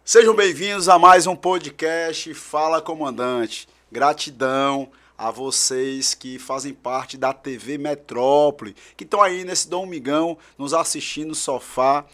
Sejam bem-vindos a mais um podcast Fala Comandante. Gratidão a vocês que fazem parte da TV Metrópole, que estão aí nesse domingão nos assistindo no sofá.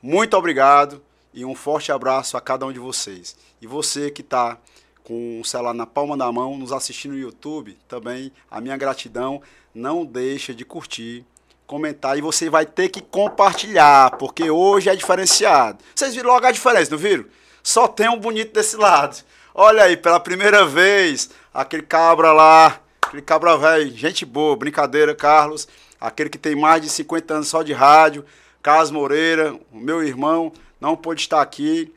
Muito obrigado e um forte abraço a cada um de vocês. E você que está com o celular na palma da mão, nos assistindo no YouTube, também a minha gratidão. Não deixa de curtir, comentar, e você vai ter que compartilhar, porque hoje é diferenciado. Vocês viram logo a diferença, não viram? Só tem um bonito desse lado. Olha aí, pela primeira vez, aquele cabra lá, aquele cabra velho, gente boa, brincadeira, Carlos, aquele que tem mais de 50 anos só de rádio, Carlos Moreira, o meu irmão, não pôde estar aqui,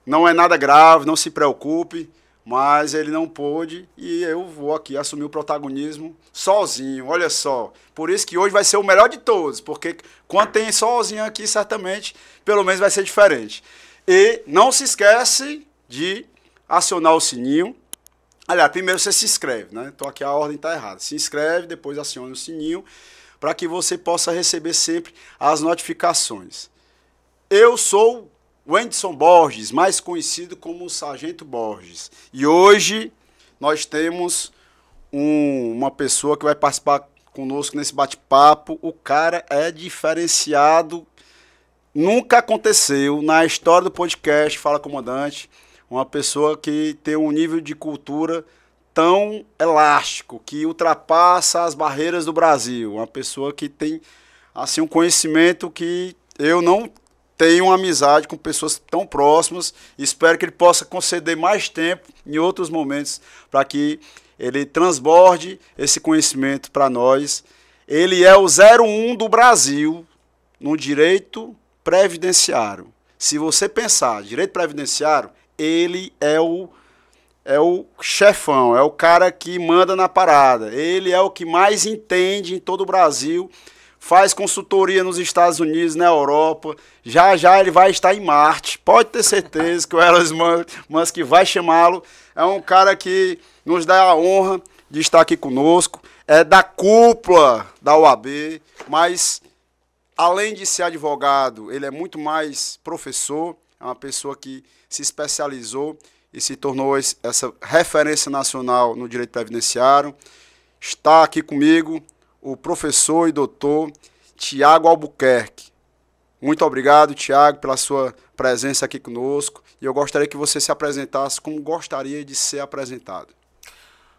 não é nada grave, não se preocupe, mas ele não pôde e eu vou aqui assumir o protagonismo sozinho, olha só. Por isso que hoje vai ser o melhor de todos, porque quando tem sozinho aqui, certamente, pelo menos vai ser diferente. E não se esquece de acionar o sininho. Aliás, primeiro você se inscreve, né? Então aqui a ordem está errada. Se inscreve, depois aciona o sininho, para que você possa receber sempre as notificações. Eu sou Wendson Borges, mais conhecido como Sargento Borges. E hoje nós temos uma pessoa que vai participar conosco nesse bate-papo. O cara é diferenciado. Nunca aconteceu na história do podcast Fala Comandante uma pessoa que tem um nível de cultura tão elástico, que ultrapassa as barreiras do Brasil. Uma pessoa que tem assim um conhecimento que eu não tenho uma amizade com pessoas tão próximas. Espero que ele possa conceder mais tempo em outros momentos para que ele transborde esse conhecimento para nós. Ele é o 01 do Brasil no direito previdenciário. Se você pensar direito previdenciário, ele é o chefão, é o cara que manda na parada. Ele é o que mais entende em todo o Brasil. Faz consultoria nos Estados Unidos, na Europa. Já já ele vai estar em Marte. Pode ter certeza que o Elon Musk vai chamá-lo. É um cara que nos dá a honra de estar aqui conosco. É da cúpula da OAB, mas além de ser advogado, ele é muito mais professor. É uma pessoa que se especializou e se tornou essa referência nacional no direito previdenciário. Está aqui comigo o professor e doutor Tiago Albuquerque. Muito obrigado, Tiago, pela sua presença aqui conosco. E eu gostaria que você se apresentasse como gostaria de ser apresentado.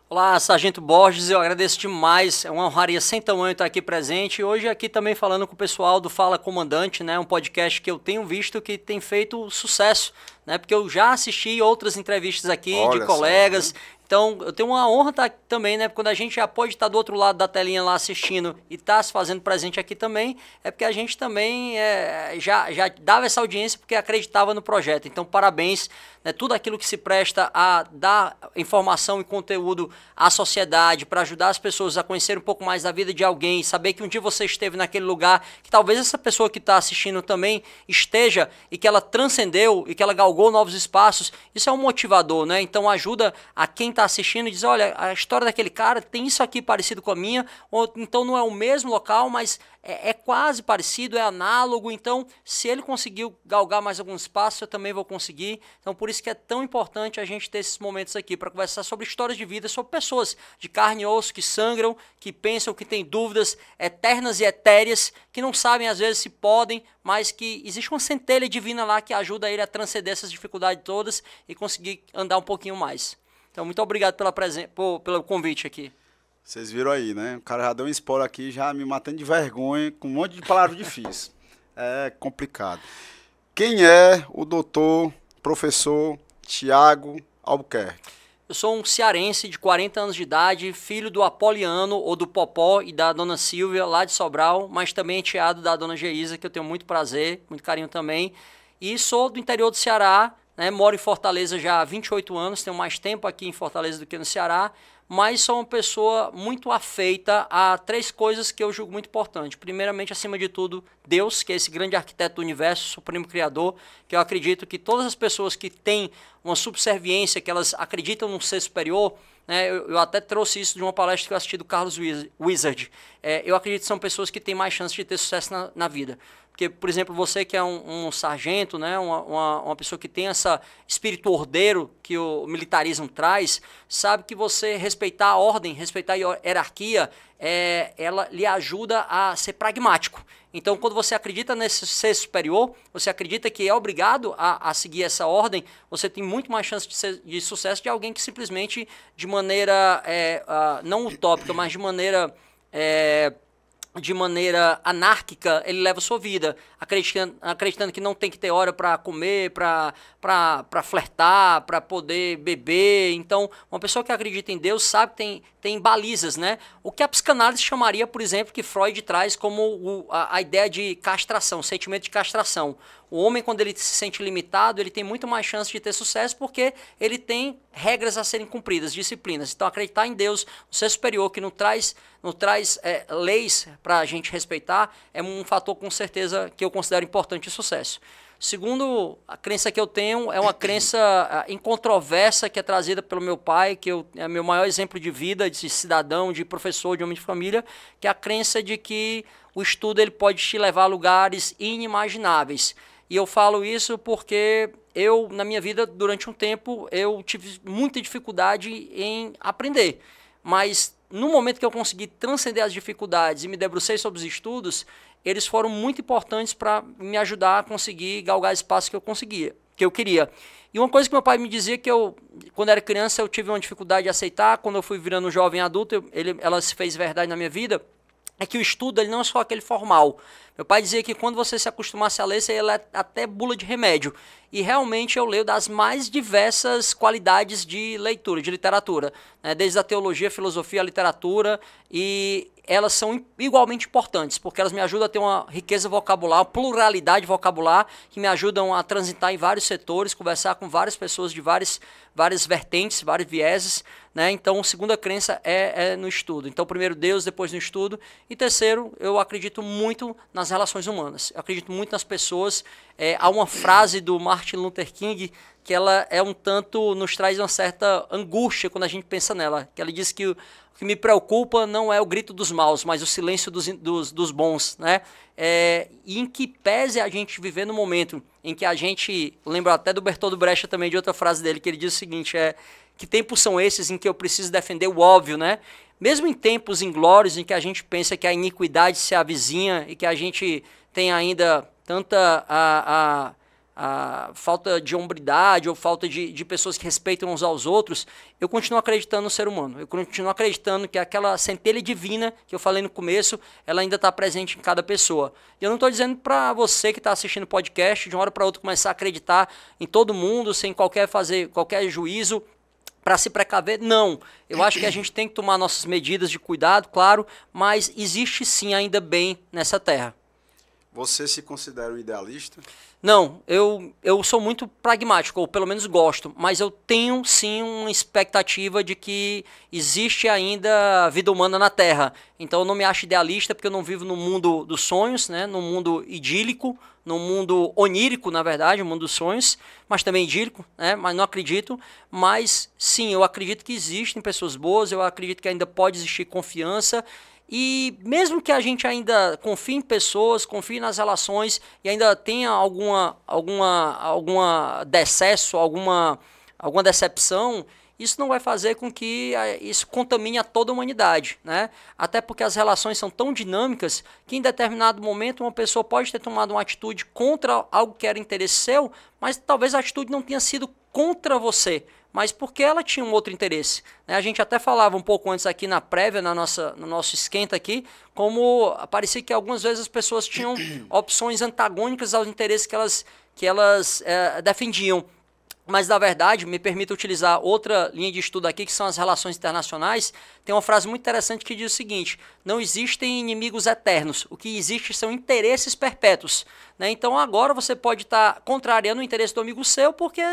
Olá, Sargento Borges, eu agradeço demais, é uma honraria sem tamanho estar aqui presente. Hoje aqui também falando com o pessoal do Fala Comandante, né, um podcast que eu tenho visto que tem feito sucesso, né, porque eu já assisti outras entrevistas aqui de colegas. Só, né? Então, eu tenho uma honra estar aqui também, né? Quando a gente já pode estar do outro lado da telinha lá assistindo e está se fazendo presente aqui também, é porque a gente também já dava essa audiência porque acreditava no projeto. Então, parabéns, né? Tudo aquilo que se presta a dar informação e conteúdo à sociedade, para ajudar as pessoas a conhecer um pouco mais da vida de alguém, saber que um dia você esteve naquele lugar, que talvez essa pessoa que está assistindo também esteja e que ela transcendeu e que ela galgou novos espaços. Isso é um motivador, né? Então, ajuda a quem está assistindo e diz, olha, a história daquele cara tem isso aqui parecido com a minha, ou então não é o mesmo local, mas é quase parecido, é análogo. Então, se ele conseguiu galgar mais alguns passos, eu também vou conseguir. Então, por isso que é tão importante a gente ter esses momentos aqui para conversar sobre histórias de vida, sobre pessoas de carne e osso que sangram, que pensam, que têm dúvidas eternas e etéreas, que não sabem às vezes se podem, mas que existe uma centelha divina lá que ajuda ele a transcender essas dificuldades todas e conseguir andar um pouquinho mais. Então, muito obrigado pelo convite aqui. Vocês viram aí, né? O cara já deu um spoiler aqui, já me matando de vergonha, com um monte de palavras difíceis. É complicado. Quem é o doutor, professor Tiago Albuquerque? Eu sou um cearense de 40 anos de idade, filho do Apoliano, ou do Popó, e da dona Silvia, lá de Sobral, mas também enteado da dona Geisa, que eu tenho muito prazer, muito carinho também. E sou do interior do Ceará, né? Moro em Fortaleza já há 28 anos, tenho mais tempo aqui em Fortaleza do que no Ceará, mas sou uma pessoa muito afeita a três coisas que eu julgo muito importante. Primeiramente, acima de tudo, Deus, que é esse grande arquiteto do universo, supremo criador, que eu acredito que todas as pessoas que têm uma subserviência, que elas acreditam num ser superior, né? Eu até trouxe isso de uma palestra que eu assisti do Carlos Wizard. Eu acredito que são pessoas que têm mais chance de ter sucesso na vida. Porque, por exemplo, você que é um sargento, né, uma pessoa que tem esse espírito ordeiro que o militarismo traz, sabe que você respeitar a ordem, respeitar a hierarquia, ela lhe ajuda a ser pragmático. Então, quando você acredita nesse ser superior, você acredita que é obrigado a seguir essa ordem, você tem muito mais chance de sucesso de alguém que simplesmente, de maneira não utópica, mas de maneira anárquica, ele leva a sua vida, acreditando que não tem que ter hora para comer, para flertar, para poder beber. Então, uma pessoa que acredita em Deus sabe que tem balizas, né? O que a psicanálise chamaria, por exemplo, que Freud traz como a ideia de castração, sentimento de castração. O homem, quando ele se sente limitado, ele tem muito mais chance de ter sucesso porque ele tem regras a serem cumpridas, disciplinas. Então, acreditar em Deus, no ser superior, que não traz leis para a gente respeitar, é um fator, com certeza, que eu considero importante de sucesso. Segundo, a crença que eu tenho é uma crença incontroversa que é trazida pelo meu pai, que é meu maior exemplo de vida, de cidadão, de professor, de homem de família, que é a crença de que o estudo ele pode te levar a lugares inimagináveis. E eu falo isso porque na minha vida, durante um tempo, eu tive muita dificuldade em aprender. Mas no momento que eu consegui transcender as dificuldades e me debrucei sobre os estudos, eles foram muito importantes para me ajudar a conseguir galgar espaço que eu queria. E uma coisa que meu pai me dizia que quando era criança, eu tive uma dificuldade de aceitar, quando eu fui virando jovem adulto, ela se fez verdade na minha vida, é que o estudo ele não é só aquele formal. Meu pai dizia que quando você se acostumasse a ler, você ia ler até bula de remédio. E realmente eu leio das mais diversas qualidades de leitura, de literatura, né? Desde a teologia, a filosofia, a literatura, e elas são igualmente importantes, porque elas me ajudam a ter uma riqueza vocabular, uma pluralidade vocabular, que me ajudam a transitar em vários setores, conversar com várias pessoas de várias vertentes, vários vieses, né? Então, segunda crença é no estudo. Então, primeiro Deus, depois no estudo. E terceiro, eu acredito muito nas relações humanas. Eu acredito muito nas pessoas. Há uma frase do Martin Luther King que ela nos traz uma certa angústia quando a gente pensa nela. Que ela diz que o que me preocupa não é o grito dos maus, mas o silêncio dos bons, né? E em que pese a gente viver no momento em que a gente, lembro até do Bertold Brecht também, de outra frase dele, que ele diz o seguinte, que tempos são esses em que eu preciso defender o óbvio, né? Mesmo em tempos inglórios em que a gente pensa que a iniquidade se avizinha e que a gente tem ainda tanta a falta de hombridade ou falta de pessoas que respeitam uns aos outros, eu continuo acreditando no ser humano. Eu continuo acreditando que aquela centelha divina que eu falei no começo, ela ainda está presente em cada pessoa. E eu não estou dizendo para você que está assistindo o podcast, de uma hora para outra começar a acreditar em todo mundo, sem fazer qualquer juízo, para se precaver, não. Eu acho que a gente tem que tomar nossas medidas de cuidado, claro, mas existe sim ainda bem nessa terra. Você se considera um idealista? Não, eu sou muito pragmático, ou pelo menos gosto, mas eu tenho sim uma expectativa de que existe ainda vida humana na Terra. Então eu não me acho idealista porque eu não vivo no mundo dos sonhos, né? No mundo idílico, no mundo onírico, na verdade, o mundo dos sonhos, mas também idílico, né? Mas não acredito. Mas sim, eu acredito que existem pessoas boas, eu acredito que ainda pode existir confiança. E mesmo que a gente ainda confie em pessoas, confie nas relações e ainda tenha alguma decesso, alguma decepção, isso não vai fazer com que isso contamine a toda a humanidade, né? Até porque as relações são tão dinâmicas que em determinado momento uma pessoa pode ter tomado uma atitude contra algo que era interesse seu, mas talvez a atitude não tenha sido contra você, mas porque ela tinha um outro interesse, né? A gente até falava um pouco antes aqui na prévia, no nosso esquenta aqui, como parecia que algumas vezes as pessoas tinham opções antagônicas aos interesses que elas defendiam. Mas, na verdade, me permita utilizar outra linha de estudo aqui, que são as relações internacionais. Tem uma frase muito interessante que diz o seguinte: não existem inimigos eternos, o que existe são interesses perpétuos, né? Então, agora você pode estar contrariando o interesse do amigo seu, porque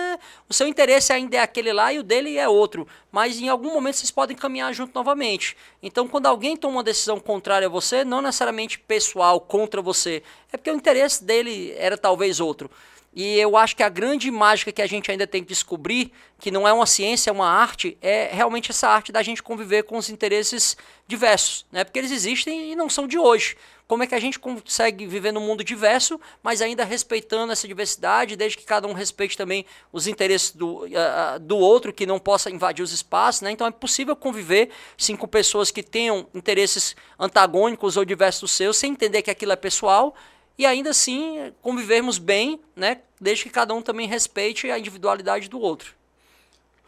o seu interesse ainda é aquele lá e o dele é outro. Mas, em algum momento, vocês podem caminhar junto novamente. Então, quando alguém toma uma decisão contrária a você, não necessariamente pessoal contra você, é porque o interesse dele era talvez outro. E eu acho que a grande mágica que a gente ainda tem que descobrir, que não é uma ciência, é uma arte, é realmente essa arte da gente conviver com os interesses diversos, né? Porque eles existem e não são de hoje. Como é que a gente consegue viver num mundo diverso, mas ainda respeitando essa diversidade, desde que cada um respeite também os interesses do outro, que não possa invadir os espaços, né? Então é possível conviver, sim, com pessoas que tenham interesses antagônicos ou diversos dos seus, sem entender que aquilo é pessoal, e ainda assim convivermos bem, né? Desde que cada um também respeite a individualidade do outro.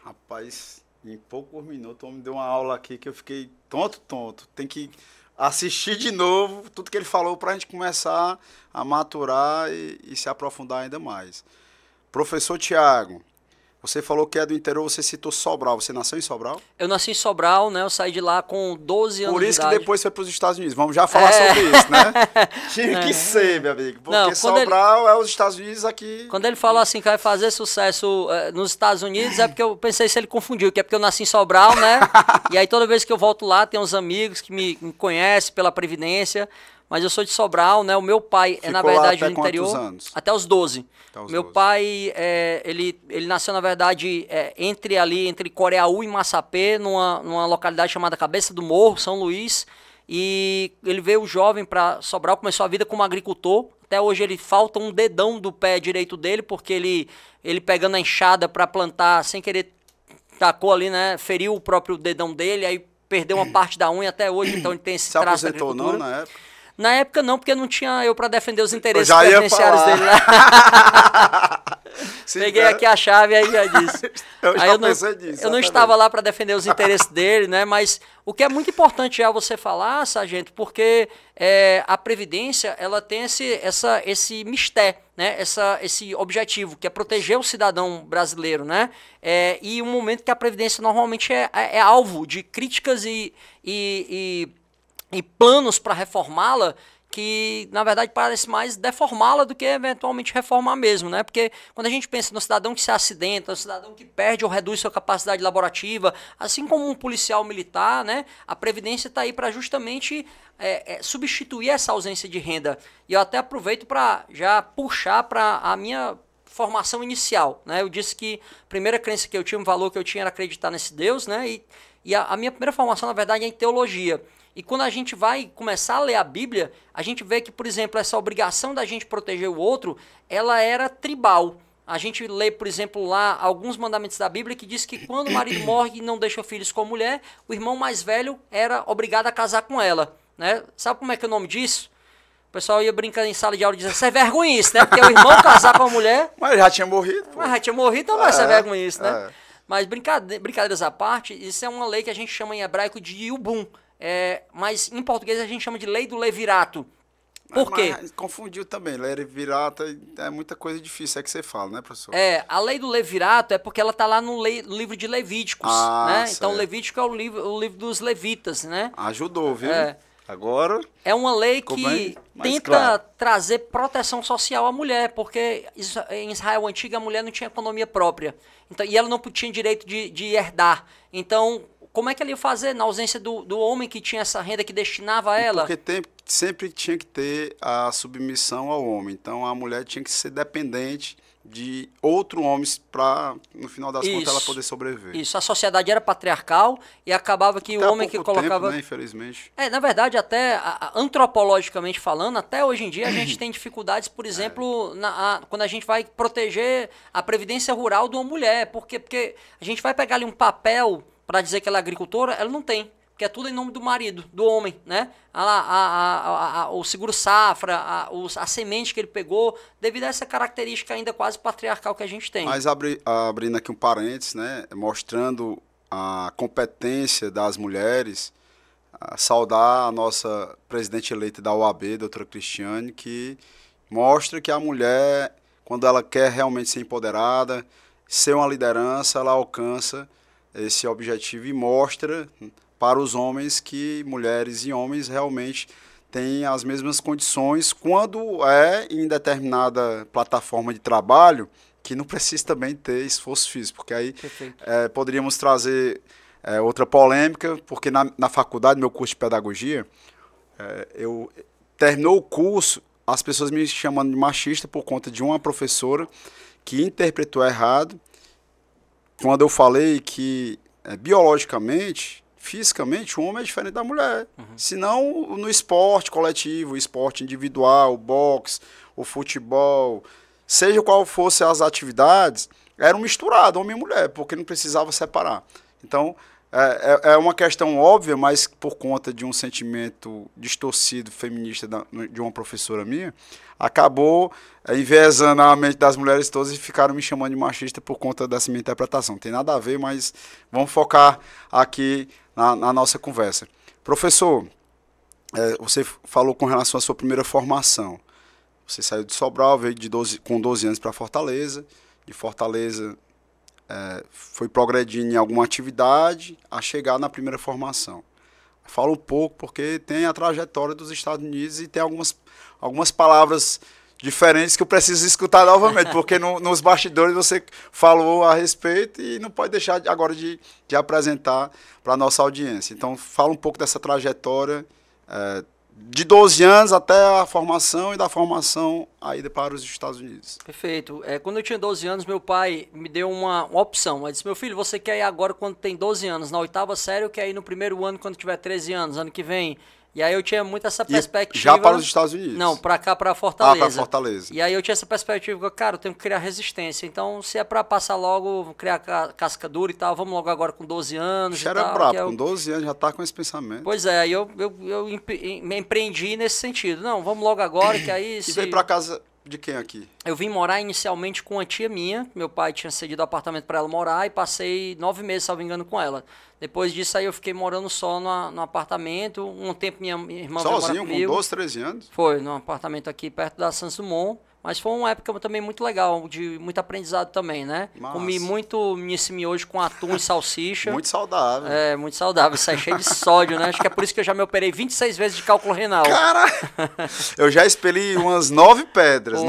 Rapaz, em poucos minutos o homem deu uma aula aqui que eu fiquei tonto. Tem que assistir de novo tudo que ele falou para a gente começar a maturar e se aprofundar ainda mais. Professor Tiago, você falou que é do interior, você citou Sobral. Você nasceu em Sobral? Eu nasci em Sobral, né? Eu saí de lá com 12 anos de idade. Por isso que depois foi para os Estados Unidos. Vamos já falar sobre isso, né? Tinha que ser, meu amigo. Porque não, Sobral é os Estados Unidos aqui. Quando ele falou assim que vai fazer sucesso nos Estados Unidos, é porque eu pensei se ele confundiu, que é porque eu nasci em Sobral, né? E aí toda vez que eu volto lá, tem uns amigos que me conhecem pela Previdência. Mas eu sou de Sobral, né? O meu pai é, na verdade, do interior. Anos? Até os 12. Meu pai, ele nasceu, na verdade, entre Coreaú e Massapê, numa localidade chamada Cabeça do Morro, São Luís. E ele veio jovem para Sobral, começou a vida como agricultor. Até hoje ele falta um dedão do pé direito dele, porque ele pegando a enxada para plantar, sem querer, tacou ali, né? Feriu o próprio dedão dele, aí perdeu uma parte da unha até hoje, então ele tem esse traço da agricultura. Não, na época? Na época não, porque não tinha eu para defender os interesses previdenciários dele lá. Peguei aqui a chave e aí já disse. Eu não estava lá para defender os interesses dele, né? Mas o que é muito importante já você falar, sargento, porque a Previdência ela tem esse mistério, né? Esse objetivo, que é proteger o cidadão brasileiro, né? E um momento que a Previdência normalmente é alvo de críticas e planos para reformá-la, que na verdade parece mais deformá-la do que eventualmente reformar mesmo, né? Porque quando a gente pensa no cidadão que se acidenta, no cidadão que perde ou reduz sua capacidade laborativa, assim como um policial militar, né? A Previdência está aí para justamente substituir essa ausência de renda. E eu até aproveito para já puxar para a minha formação inicial, né? Eu disse que a primeira crença que eu tinha, um valor que eu tinha era acreditar nesse Deus, né? E a minha primeira formação, na verdade, é em teologia. E quando a gente vai começar a ler a Bíblia, a gente vê que, por exemplo, essa obrigação da gente proteger o outro, ela era tribal. A gente lê, por exemplo, lá alguns mandamentos da Bíblia que diz que quando o marido morre e não deixa filhos com a mulher, o irmão mais velho era obrigado a casar com ela, né? Sabe como é que é o nome disso? O pessoal ia brincando em sala de aula e dizendo, isso é vergonha isso, né? Porque o irmão casar com a mulher... Mas já tinha morrido. Pô. Mas já tinha morrido, então não vai ser vergonha isso, né? Mas brincadeiras à parte, isso é uma lei que a gente chama em hebraico de Yubum. Mas em português a gente chama de lei do levirato. Por quê? Mas confundiu também. Levirato é muita coisa difícil, é que você fala, né, professor? A lei do levirato é porque ela está lá no livro de Levíticos, né? Então Levítico é o livro dos levitas, né? Ajudou, viu? Agora... É uma lei que tenta trazer proteção social à mulher, porque em Israel antigo a mulher não tinha economia própria. Então, e ela não tinha direito de herdar. Então... Como é que ele ia fazer na ausência do homem que tinha essa renda que destinava a ela? Porque sempre tinha que ter a submissão ao homem. Então, a mulher tinha que ser dependente de outro homem para, no final das contas, ela poder sobreviver. Isso, a sociedade era patriarcal e acabava que o homem que colocava... Tempo, né, infelizmente. Na verdade, até antropologicamente falando, até hoje em dia a gente tem dificuldades, por exemplo, quando a gente vai proteger a previdência rural de uma mulher. Porque a gente vai pegar ali um papel... para dizer que ela é agricultora, ela não tem, porque é tudo em nome do marido, do homem, né? O seguro safra, a semente que ele pegou, devido a essa característica ainda quase patriarcal que a gente tem. Mas abrindo aqui um parênteses, né? Mostrando a competência das mulheres, saudar a nossa presidente eleita da OAB, doutora Cristiane, que mostra que a mulher, quando ela quer realmente ser empoderada, ser uma liderança, ela alcança esse objetivo e mostra para os homens que mulheres e homens realmente têm as mesmas condições quando em determinada plataforma de trabalho que não precisa também ter esforço físico, porque aí poderíamos trazer outra polêmica, porque na faculdade, meu curso de pedagogia, terminou o curso, as pessoas me chamando de machista por conta de uma professora que interpretou errado quando eu falei que biologicamente, fisicamente, o homem é diferente da mulher. Senão, no esporte coletivo, esporte individual, o boxe, o futebol, seja qual fosse as atividades, eram misturados, homem e mulher, porque não precisava separar. Então, é uma questão óbvia, mas por conta de um sentimento distorcido feminista de uma professora minha, acabou enviesando a mente das mulheres todas e ficaram me chamando de machista por conta dessa minha interpretação. Não tem nada a ver, mas vamos focar aqui na nossa conversa. Professor, você falou com relação à sua primeira formação. Você saiu de Sobral, veio com 12 anos para Fortaleza. De Fortaleza, foi progredindo em alguma atividade a chegar na primeira formação. Falo um pouco porque tem a trajetória dos Estados Unidos e tem algumas palavras diferentes que eu preciso escutar novamente, porque nos bastidores você falou a respeito e não pode deixar agora de apresentar para a nossa audiência. Então, fala um pouco dessa trajetória de 12 anos até a formação e da formação a ida para os Estados Unidos. Perfeito. Quando eu tinha 12 anos, meu pai me deu uma opção. Ele disse, meu filho, você quer ir agora quando tem 12 anos, na 8ª série, ou quer ir no primeiro ano quando tiver 13 anos, ano que vem? E aí eu tinha muito essa perspectiva... Já para os Estados Unidos? Não, para cá, para Fortaleza. Para Fortaleza. E aí eu tinha essa perspectiva, cara, eu tenho que criar resistência. Então, se é para passar logo, criar casca dura e tal, vamos logo agora com 12 anos Já era brabo, com 12 anos já tá com esse pensamento. Pois é, aí eu me empreendi nesse sentido. Não, vamos logo agora, que aí... E veio para casa de quem aqui? Eu vim morar inicialmente com uma tia minha. Meu pai tinha cedido o apartamento para ela morar e passei 9 meses, salvo engano, com ela. Depois disso aí eu fiquei morando só no apartamento. Um tempo minha irmã veio morar comigo. Sozinho, com 12, 13 anos? Foi, num apartamento aqui perto da Santos Dumont. Mas foi uma época também muito legal, de muito aprendizado também, né? Massa. Comi muito esse miojo com atum e salsicha. Muito saudável. Muito saudável. Isso aí é cheio de sódio, né? Acho que é por isso que eu já me operei 26 vezes de cálculo renal. Cara, eu já expeli umas 9 pedras,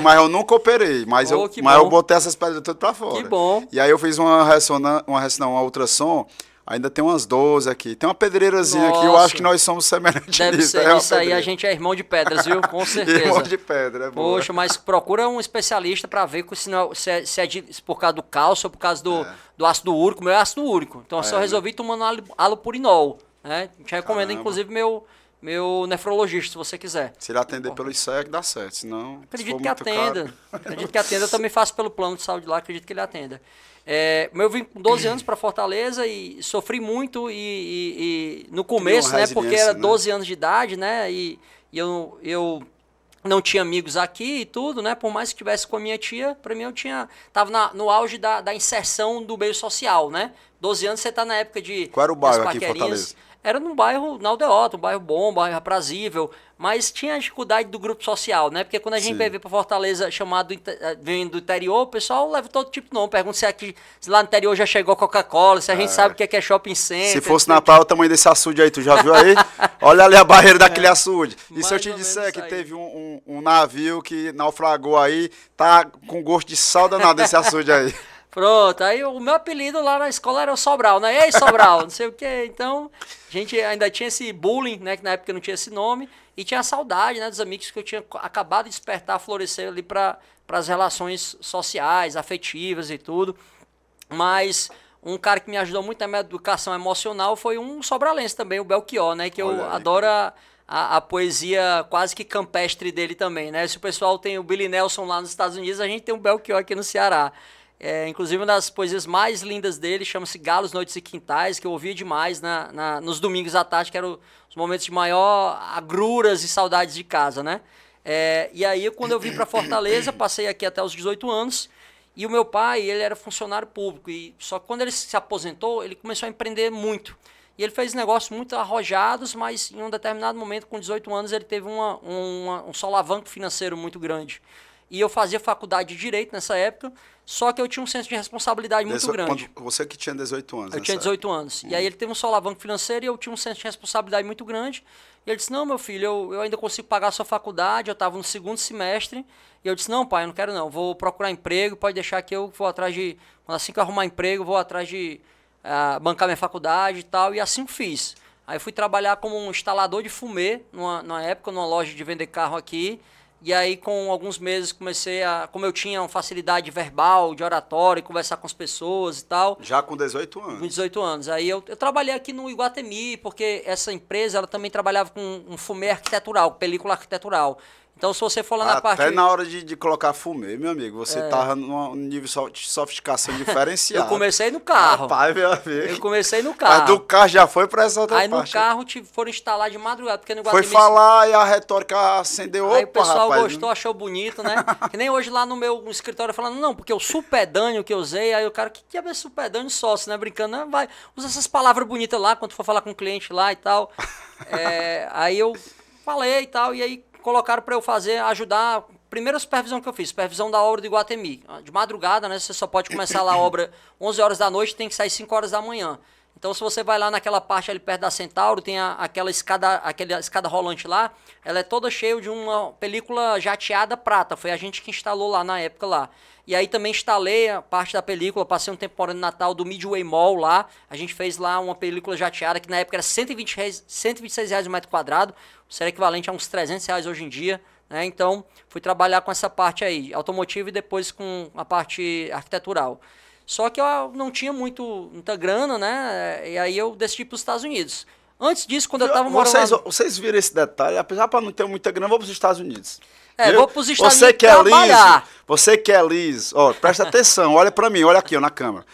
mas eu nunca operei. Mas eu botei essas pedras todas pra fora. Que bom. E aí eu fiz uma ultrassom. Ainda tem umas 12 aqui. Tem uma pedreirazinha aqui, eu acho que nós somos semelhantes Deve nisso. ser isso aí, a gente é irmão de pedras, viu? Com certeza. Irmão de pedra, é boa. Poxa, mas procura um especialista para ver se é por causa do cálcio ou por causa do ácido úrico. O meu é ácido úrico. Então eu só resolvi tomando alopurinol. Né? A gente recomenda, inclusive, meu nefrologista, se você quiser. Se ele atender pelo ICEC, dá certo. Senão, acredito que atenda. Acredito que atenda. Eu também faço pelo plano de saúde lá, acredito que ele atenda. Eu vim com 12 anos para Fortaleza e sofri muito e no começo, né, porque era 12 anos de idade, né, e eu não tinha amigos aqui e tudo, né, por mais que estivesse com a minha tia, para mim eu tava no auge da inserção do meio social, né, 12 anos você tá na época de... Qual era o bairro aqui em Fortaleza? Era num bairro, na Aldeota, um bairro bom, um bairro aprazível, mas tinha a dificuldade do grupo social, né? Porque quando a gente veio para Fortaleza, vem do interior, o pessoal leva todo tipo de nome. Pergunta se lá no interior já chegou Coca-Cola, se a gente sabe o que é shopping center. Se fosse na praia, o tamanho desse açude aí, tu já viu aí? Olha ali a barreira daquele açude. E se eu te disser que teve um navio que naufragou aí, tá com gosto de sal danado esse açude aí. Pronto, aí o meu apelido lá na escola era o Sobral, né? Ei, Sobral, não sei o quê. Então, a gente ainda tinha esse bullying, né? Que na época não tinha esse nome. E tinha a saudade, né? Dos amigos que eu tinha acabado de despertar, florescer ali para as relações sociais, afetivas e tudo. Mas um cara que me ajudou muito na minha educação emocional foi um sobralense também, o Belchior, né? Que eu adoro a poesia quase que campestre dele também, né? Se o pessoal tem o Billy Nelson lá nos Estados Unidos, a gente tem o Belchior aqui no Ceará. Inclusive uma das poesias mais lindas dele chama-se Galos, Noites e Quintais, que eu ouvia demais nos domingos à tarde, que eram os momentos de maior agruras e saudades de casa, né? E aí, quando eu vim para Fortaleza, passei aqui até os 18 anos, e o meu pai, ele era funcionário público, só que quando ele se aposentou, ele começou a empreender muito. E ele fez negócios muito arrojados, mas em um determinado momento, com 18 anos, ele teve um solavanco financeiro muito grande. E eu fazia faculdade de Direito nessa época, só que eu tinha um senso de responsabilidade muito grande. Você que tinha 18 anos. Eu tinha 18 anos. E aí ele teve um solavanco financeiro e eu tinha um senso de responsabilidade muito grande. E ele disse, não, meu filho, eu ainda consigo pagar a sua faculdade, eu estava no 2º semestre. E eu disse, não, pai, eu não quero não, vou procurar emprego, pode deixar que eu vou atrás de... Assim que eu arrumar emprego, vou atrás de bancar minha faculdade e tal. E assim eu fiz. Aí eu fui trabalhar como um instalador de fumê, numa época, numa loja de vender carro aqui. E aí, com alguns meses, como eu tinha uma facilidade verbal, de oratório, conversar com as pessoas e tal. Já com 18 anos? Com 18 anos. Aí eu trabalhei aqui no Iguatemi, porque essa empresa, ela também trabalhava com um fumê arquitetural, película arquitetural. Então, se você for lá na parte... Até na hora de colocar fumê, meu amigo, você tava num nível de sofisticação diferenciado. Eu comecei no carro. Rapaz, meu amigo. Eu comecei no carro. Mas do carro já foi pra essa outra parte. Aí no carro foram instalar de madrugada, porque no Iguatemi... Foi falar e a retórica acendeu. Aí o pessoal rapaz, gostou, achou bonito, né? Que nem hoje lá no meu escritório falando, não, porque o supedâneo que eu usei, aí o cara, que é ver supedâneo sócio, né? Brincando, não, vai, usa essas palavras bonitas lá, quando for falar com o cliente lá e tal. Aí eu falei e tal, e aí colocaram para eu ajudar, primeira supervisão que eu fiz, supervisão da obra do Iguatemi, de madrugada, né, você só pode começar lá a obra 11 horas da noite, tem que sair 5 horas da manhã. Então, se você vai lá naquela parte ali perto da Centauro, tem aquela escada rolante lá, ela é toda cheia de uma película jateada prata, foi a gente que instalou lá na época lá. E aí também instalei a parte da película, passei um tempo morando no Natal do Midway Mall lá, a gente fez lá uma película jateada que na época era R$126 o metro quadrado, seria equivalente a uns R$300 hoje em dia, né? Então fui trabalhar com essa parte aí, automotivo e depois com a parte arquitetural. Só que eu não tinha muita grana, né? E aí eu decidi ir para os Estados Unidos. Antes disso, quando eu estava morando Vocês viram esse detalhe? Apesar para não ter muita grana, eu vou para os Estados Unidos. Vou para os Estados Unidos trabalhar. Você que é liso, ó, presta atenção, olha para mim, olha aqui ó, na câmera.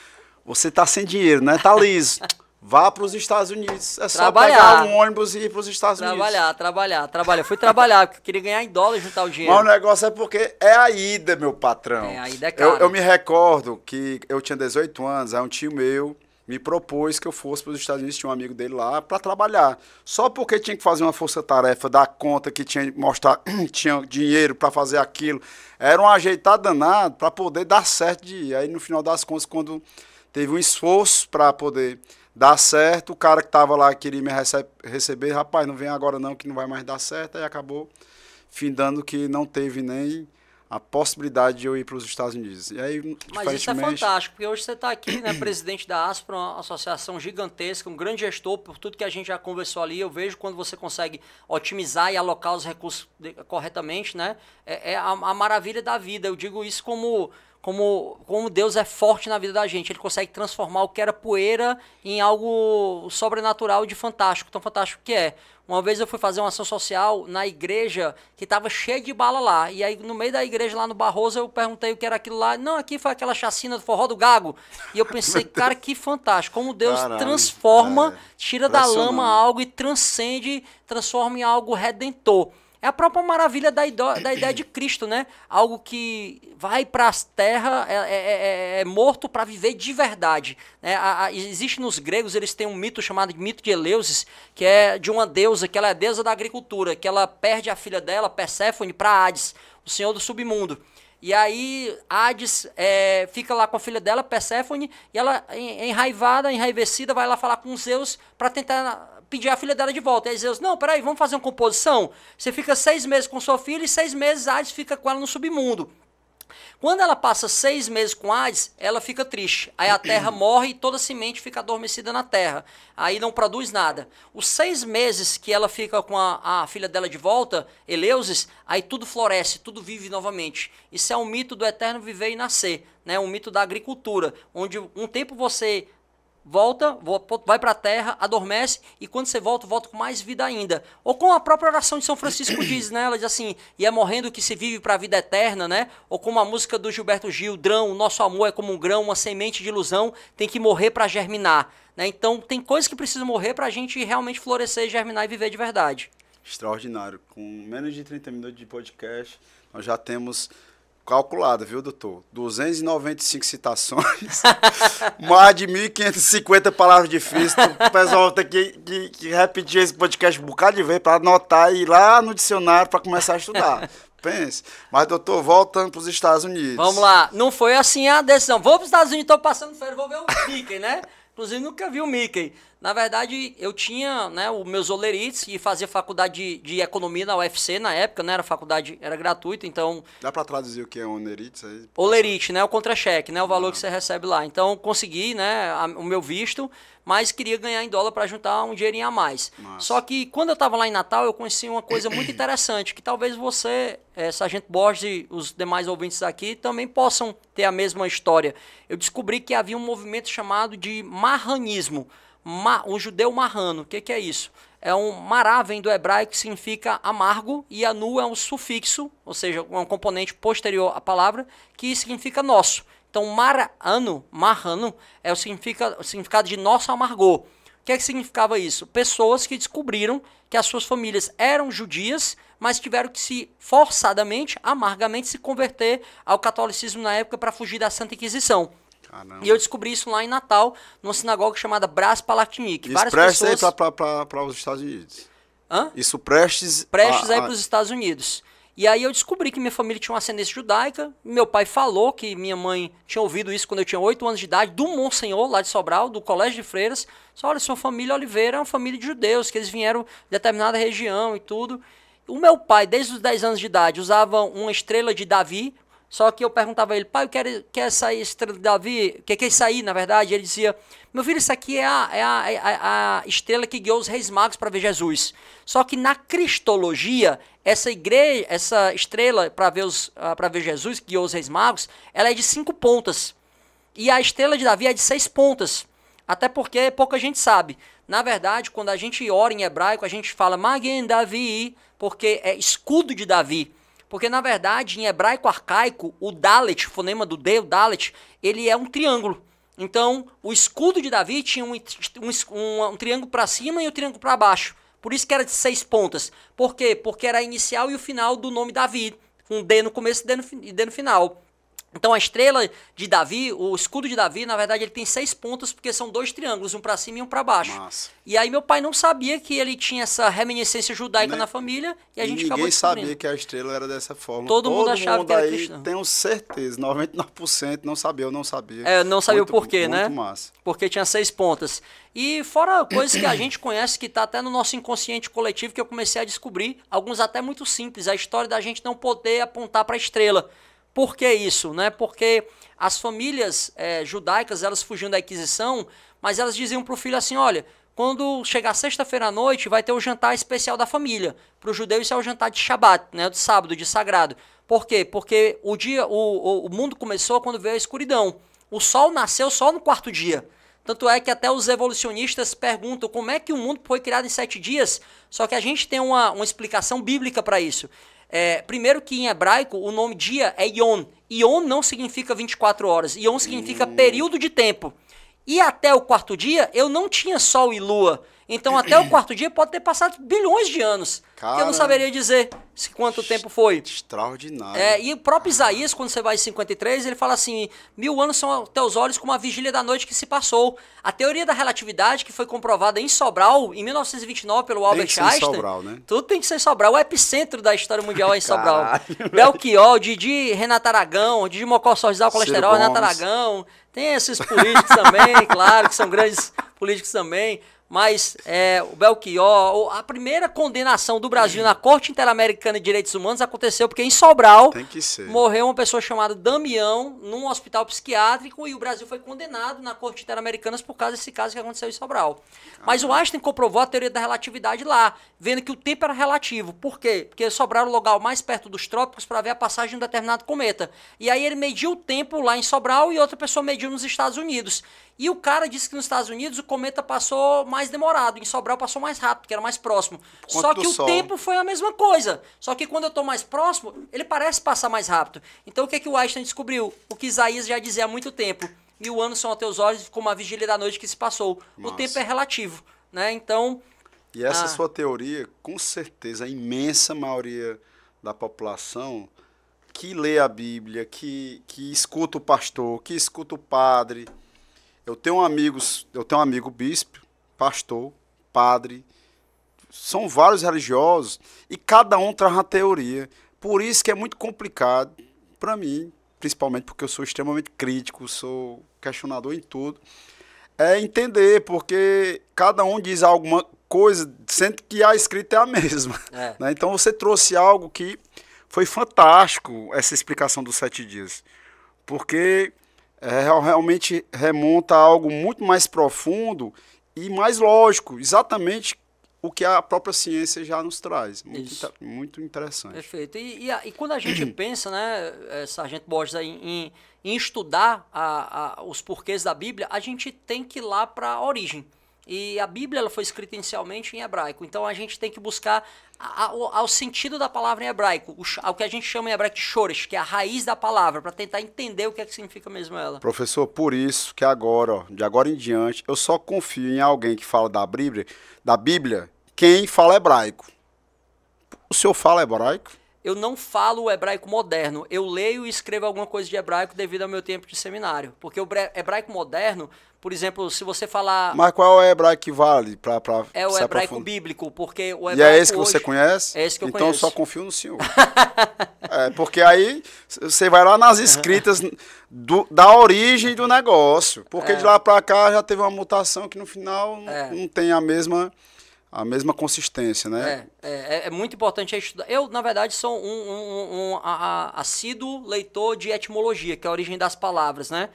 Você tá sem dinheiro, né? Tá liso. Vá para os Estados Unidos. É só pegar um ônibus e ir para os Estados Unidos. Trabalhar. Fui trabalhar, porque eu queria ganhar em dólar e juntar o dinheiro. Mas o negócio é porque é a ida, meu patrão. A ida é cara. Eu me recordo que eu tinha 18 anos, aí um tio meu me propôs que eu fosse para os Estados Unidos, tinha um amigo dele lá, para trabalhar. Só porque tinha que fazer uma força-tarefa, dar conta que tinha que mostrar, tinha dinheiro para fazer aquilo. Era um ajeitado danado para poder dar certo de ir. Aí, no final das contas, quando teve um esforço para poder dar certo, o cara que estava lá queria me receber, rapaz, não vem agora não, que não vai mais dar certo. Aí acabou findando que não teve nem a possibilidade de eu ir para os Estados Unidos. E aí, mas isso é fantástico, porque hoje você está aqui, né, presidente da ASPRO, uma associação gigantesca, um grande gestor, por tudo que a gente já conversou ali, eu vejo quando você consegue otimizar e alocar os recursos corretamente, né, é a maravilha da vida. Eu digo isso como Deus é forte na vida da gente. Ele consegue transformar o que era poeira em algo sobrenatural de fantástico, tão fantástico que é. Uma vez eu fui fazer uma ação social na igreja que estava cheia de bala lá. E aí, no meio da igreja, lá no Barroso, eu perguntei o que era aquilo lá. Não, aqui foi aquela chacina do Forró do Gago. E eu pensei, cara, que fantástico. Como Deus transforma, tira da lama algo e transforma em algo redentor. É a própria maravilha da ideia de Cristo, né? Algo que vai para as terras, é morto para viver de verdade. Né? Existe nos gregos, eles têm um mito chamado de mito de Eleusis, que é de uma deusa, que ela é a deusa da agricultura, que ela perde a filha dela, Perséfone, para Hades, o senhor do submundo. E aí Hades fica lá com a filha dela, Perséfone, e ela, enraivecida, vai lá falar com Zeus para tentar pedir a filha dela de volta. E aí Zeus, não, peraí, vamos fazer uma composição? Você fica 6 meses com sua filha e 6 meses Hades fica com ela no submundo. Quando ela passa 6 meses com Hades, ela fica triste. Aí a terra morre e toda a semente fica adormecida na terra. Aí não produz nada. Os 6 meses que ela fica com a filha dela de volta, Eleusis, aí tudo floresce, tudo vive novamente. Isso é um mito do eterno viver e nascer, né? Um mito da agricultura, onde um tempo você volta, vai para a terra, adormece, e quando você volta com mais vida ainda. Ou como a própria oração de São Francisco diz, né? Ela diz assim, e é morrendo que se vive para a vida eterna, né? Ou como a música do Gilberto Gil, Drão, nosso amor é como um grão, uma semente de ilusão, tem que morrer para germinar. Né? Então, tem coisas que precisam morrer para a gente realmente florescer, germinar e viver de verdade. Extraordinário. Com menos de 30 minutos de podcast, nós já temos calculado, viu, doutor? 295 citações, mais de 1.550 palavras difíceis. O pessoal tem que repetir esse podcast um bocado de vez para anotar e ir lá no dicionário para começar a estudar. Pense. Mas, doutor, voltando para os Estados Unidos. Vamos lá. Não foi assim a decisão. Vou para os Estados Unidos, estou passando férias, vou ver o Mickey, né? Inclusive, nunca vi o Mickey. Na verdade, eu tinha, né, os meus olerites e fazia faculdade de economia na UFC na época, né? Era faculdade, era gratuita, então... Dá pra traduzir o que é onerites aí? Olerite, né? O contra-cheque, né? O valor que você recebe lá. Então, consegui, né, o meu visto, mas queria ganhar em dólar para juntar um dinheirinho a mais. Massa. Só que quando eu estava lá em Natal, eu conheci uma coisa muito interessante, que talvez você, Sargento Borges e os demais ouvintes aqui também possam ter a mesma história. Eu descobri que havia um movimento chamado de marranismo. Um judeu marrano. O que é isso? É um mará, vem do hebraico, que significa amargo, e anu é um sufixo, ou seja, é um componente posterior à palavra, que significa nosso. Então, marrano, é o significado de nosso amargor. O que significava isso? Pessoas que descobriram que as suas famílias eram judias, mas tiveram que forçadamente, amargamente, se converter ao catolicismo na época para fugir da Santa Inquisição. Caramba. E eu descobri isso lá em Natal, numa sinagoga chamada Brás Palatinique. Isso prestes pessoas... para os Estados Unidos. Hã? Isso prestes aí para os Estados Unidos. E aí eu descobri que minha família tinha uma ascendência judaica. Meu pai falou que minha mãe tinha ouvido isso quando eu tinha 8 anos de idade, do Monsenhor, lá de Sobral, do Colégio de Freiras. Só, olha, sua família Oliveira é uma família de judeus, que eles vieram de determinada região e tudo. O meu pai, desde os 10 anos de idade, usava uma estrela de Davi. Só que eu perguntava a ele, pai, eu quero essa estrela de Davi, o que é isso aí, na verdade? Ele dizia, meu filho, isso aqui é a estrela que guiou os reis magos para ver Jesus. Só que na cristologia, essa estrela para ver Jesus, que guiou os reis magos, ela é de 5 pontas. E a estrela de Davi é de 6 pontas. Até porque pouca gente sabe. Na verdade, quando a gente ora em hebraico, a gente fala Magen Davi, porque é escudo de Davi. Porque, na verdade, em hebraico arcaico, o Dalet, o fonema do D, o Dalet, ele é um triângulo. Então, o escudo de Davi tinha um triângulo para cima e um triângulo para baixo. Por isso que era de 6 pontas. Por quê? Porque era a inicial e o final do nome Davi. Um D no começo e D no final. Então a estrela de Davi, o escudo de Davi, na verdade ele tem 6 pontas porque são 2 triângulos, um para cima e um para baixo. Massa. E aí meu pai não sabia que ele tinha essa reminiscência judaica na família e a gente acabou descobrindo. Ninguém sabia que a estrela era dessa forma. Todo mundo achava que era cristão. Tenho certeza, 99% não sabia, eu não sabia. Não sabia o porquê, né? Muito massa. Porque tinha 6 pontas. E fora coisas que a gente conhece que está até no nosso inconsciente coletivo que eu comecei a descobrir, alguns até muito simples, a história da gente não poder apontar para a estrela. Por que isso? Né? Porque as famílias judaicas, elas fugiam da Inquisição, mas elas diziam para o filho assim, olha, quando chegar sexta-feira à noite, vai ter o jantar especial da família. Para o judeu isso é o jantar de Shabat, né? De sábado, de sagrado. Por quê? Porque o mundo começou quando veio a escuridão. O sol nasceu só no 4º dia. Tanto é que até os evolucionistas perguntam como é que o mundo foi criado em 7 dias, só que a gente tem uma explicação bíblica para isso. Primeiro que em hebraico o nome dia é Yom. Yom não significa 24 horas. Yom significa período de tempo. E até o 4º dia eu não tinha sol e lua. Então até o 4º dia pode ter passado bilhões de anos. Cara, que eu não saberia dizer quanto tempo foi. Extraordinário. E o próprio Isaías, quando você vai em 53, ele fala assim, 1000 anos são aos teus olhos como a vigília da noite que se passou. A teoria da relatividade, que foi comprovada em Sobral, em 1929, pelo Albert Einstein. Sobral, né? Tudo tem que ser Sobral. O epicentro da história mundial é em Sobral. Belchior, Didi, Renato Aragão, Didi Mocossózal, colesterol, Renato Aragão. Tem esses políticos também, claro, que são grandes políticos também. Mas o Belchior, a primeira condenação do Brasil na Corte Interamericana de Direitos Humanos aconteceu porque em Sobral morreu uma pessoa chamada Damião num hospital psiquiátrico e o Brasil foi condenado na Corte Interamericana por causa desse caso que aconteceu em Sobral. Mas o Einstein comprovou a teoria da relatividade lá, vendo que o tempo era relativo. Por quê? Porque Sobral era o lugar mais perto dos trópicos para ver a passagem de um determinado cometa. E aí ele mediu o tempo lá em Sobral e outra pessoa mediu nos Estados Unidos. E o cara disse que nos Estados Unidos o cometa passou mais demorado, em Sobral passou mais rápido, que era mais próximo. Só que o tempo foi a mesma coisa. Só que quando eu estou mais próximo, ele parece passar mais rápido. Então o que o Einstein descobriu? O que Isaías já dizia há muito tempo. 1000 anos são aos teus olhos como a vigília da noite que se passou. Nossa. O tempo é relativo, né? Então... E essa sua teoria, com certeza, a imensa maioria da população que lê a Bíblia, que escuta o pastor, que escuta o padre... Eu tenho um amigo bispo, pastor, padre, são vários religiosos e cada um traz uma teoria. Por isso que é muito complicado para mim, principalmente porque eu sou extremamente crítico, sou questionador em tudo. é entender, porque cada um diz alguma coisa, sendo que a escrita é a mesma. Né? Então você trouxe algo que foi fantástico, essa explicação dos 7 dias. Porque realmente remonta a algo muito mais profundo e mais lógico, exatamente o que a própria ciência já nos traz. Muito interessante. Perfeito. E quando a gente pensa, né, Sargento Borges, em estudar os porquês da Bíblia, a gente tem que ir lá para a origem. E a Bíblia ela foi escrita inicialmente em hebraico, então a gente tem que buscar ao sentido da palavra em hebraico, ao que a gente chama em hebraico de shoresh, que é a raiz da palavra, para tentar entender o que é que significa mesmo ela. Professor, por isso que agora, de agora em diante, eu só confio em alguém que fala da Bíblia, quem fala hebraico. O senhor fala hebraico? Eu não falo o hebraico moderno, eu leio e escrevo alguma coisa de hebraico devido ao meu tempo de seminário, porque o hebraico moderno, por exemplo, se você falar... Mas qual é o hebraico que vale para É o hebraico bíblico, porque o hebraico E é esse que você conhece? É esse que eu então conheço. Então eu só confio no senhor. Porque aí você vai lá nas escritas da origem do negócio, porque de lá para cá já teve uma mutação que no final não tem a mesma consistência, né? É muito importante estudar. Eu, na verdade, sou um assíduo leitor de etimologia, que é a origem das palavras, né?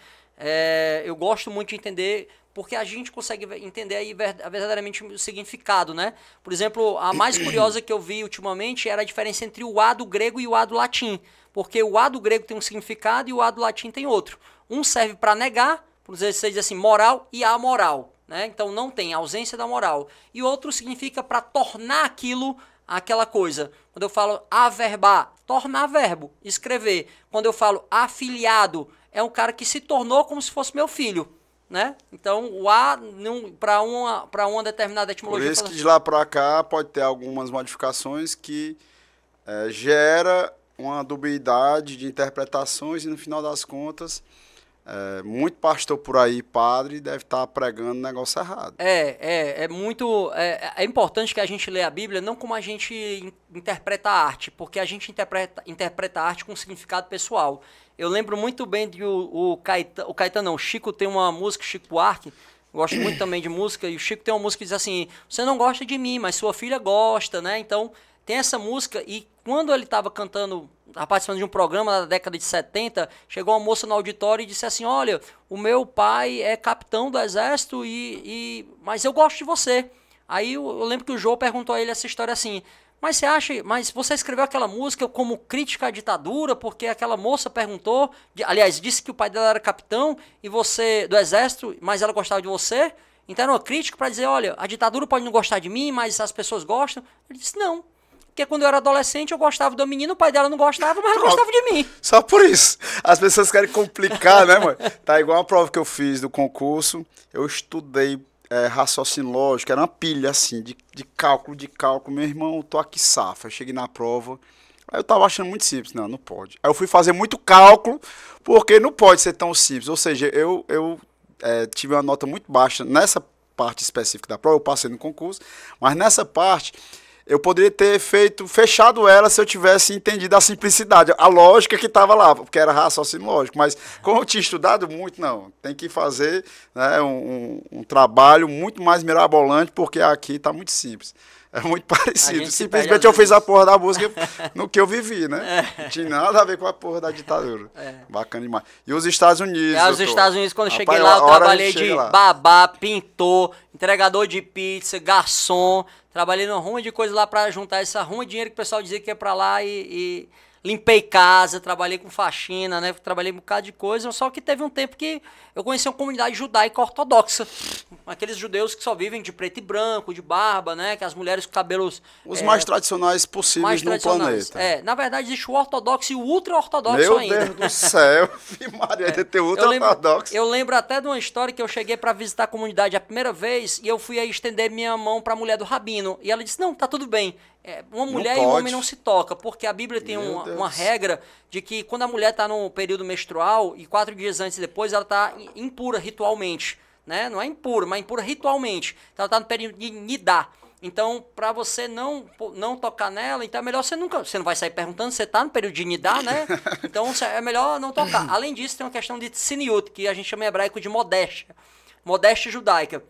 Eu gosto muito de entender, porque a gente consegue entender aí verdadeiramente o significado, né? Por exemplo, a mais curiosa que eu vi ultimamente era a diferença entre o A do grego e o A do latim, porque o A do grego tem um significado e o A do latim tem outro. Um serve para negar, por exemplo, você diz assim, moral e amoral. Né? Então não tem ausência da moral. E outro significa para tornar aquela coisa. Quando eu falo averbar, tornar verbo, escrever. Quando eu falo afiliado, é um cara que se tornou como se fosse meu filho. Né? Então o A para uma determinada etimologia. Por isso que de lá para cá pode ter algumas modificações que gera uma dubiedade de interpretações e no final das contas muito pastor por aí, padre, deve estar pregando negócio errado. É importante que a gente leia a Bíblia não como a gente interpreta a arte, porque a gente interpreta a arte com significado pessoal. Eu lembro muito bem de o Caetano, o Chico tem uma música, Chico Buarque, gosto muito também de música, e o Chico tem uma música que diz assim, você não gosta de mim, mas sua filha gosta, né? Então, tem essa música, e quando ele estava cantando, estava participando de um programa da década de 70, chegou uma moça no auditório e disse assim, olha, o meu pai é capitão do exército, mas eu gosto de você. Aí eu lembro que o João perguntou a ele essa história assim, mas você escreveu aquela música como crítica à ditadura, porque aquela moça perguntou, aliás, disse que o pai dela era capitão e você do exército, mas ela gostava de você, então era uma crítica para dizer, olha, a ditadura pode não gostar de mim, mas as pessoas gostam. Ele disse, não. Porque quando eu era adolescente, eu gostava do menino, o pai dela não gostava, mas ela gostava de mim. Só por isso. As pessoas querem complicar, né, mãe? Tá igual a prova que eu fiz do concurso. Eu estudei raciocínio lógico, era uma pilha, assim, de cálculo. Meu irmão, eu tô aqui safa. Eu cheguei na prova, aí eu tava achando muito simples. Não pode. Aí eu fui fazer muito cálculo, porque não pode ser tão simples. Ou seja, eu tive uma nota muito baixa nessa parte específica da prova. Eu passei no concurso, mas nessa parte... eu poderia ter fechado ela se eu tivesse entendido a simplicidade, a lógica que estava lá, porque era raciocínio lógico. Mas como eu tinha estudado muito, não. Tem que fazer, né, um trabalho muito mais mirabolante, porque aqui está muito simples. É muito parecido. Simplesmente eu fiz a porra da música no que eu vivi, né? Não tinha nada a ver com a porra da ditadura. Bacana demais. E os Estados Unidos? Os Estados Unidos, quando eu cheguei lá, eu trabalhei de babá, pintor, entregador de pizza, garçom. Trabalhei numa ruma de coisa lá para juntar essa ruma de dinheiro que o pessoal dizia que ia para lá e limpei casa, trabalhei com faxina, né? Trabalhei um bocado de coisa, só que teve um tempo que eu conheci uma comunidade judaica ortodoxa. Aqueles judeus que só vivem de preto e branco, de barba, né? Que as mulheres com cabelos... Os mais tradicionais possíveis no planeta. Na verdade, existe o ortodoxo e o ultra-ortodoxo ainda. Meu Deus do céu! Maria, tem ultra-ortodoxo. Eu lembro até de uma história que eu cheguei para visitar a comunidade a primeira vez e eu fui aí estender minha mão para a mulher do rabino. E ela disse, não, tá tudo bem. Uma mulher e um homem não se toca, porque a Bíblia tem uma regra de que quando a mulher está no período menstrual e 4 dias antes e depois, ela está impura ritualmente, né? Não é impura, mas impura ritualmente. Então ela está no período de nidá. Então, para você não tocar nela, então é melhor você não vai sair perguntando, você está no período de nidá, né? Então é melhor não tocar. Além disso, tem uma questão de tsiniut, que a gente chama em hebraico de modéstia. modéstia judaica.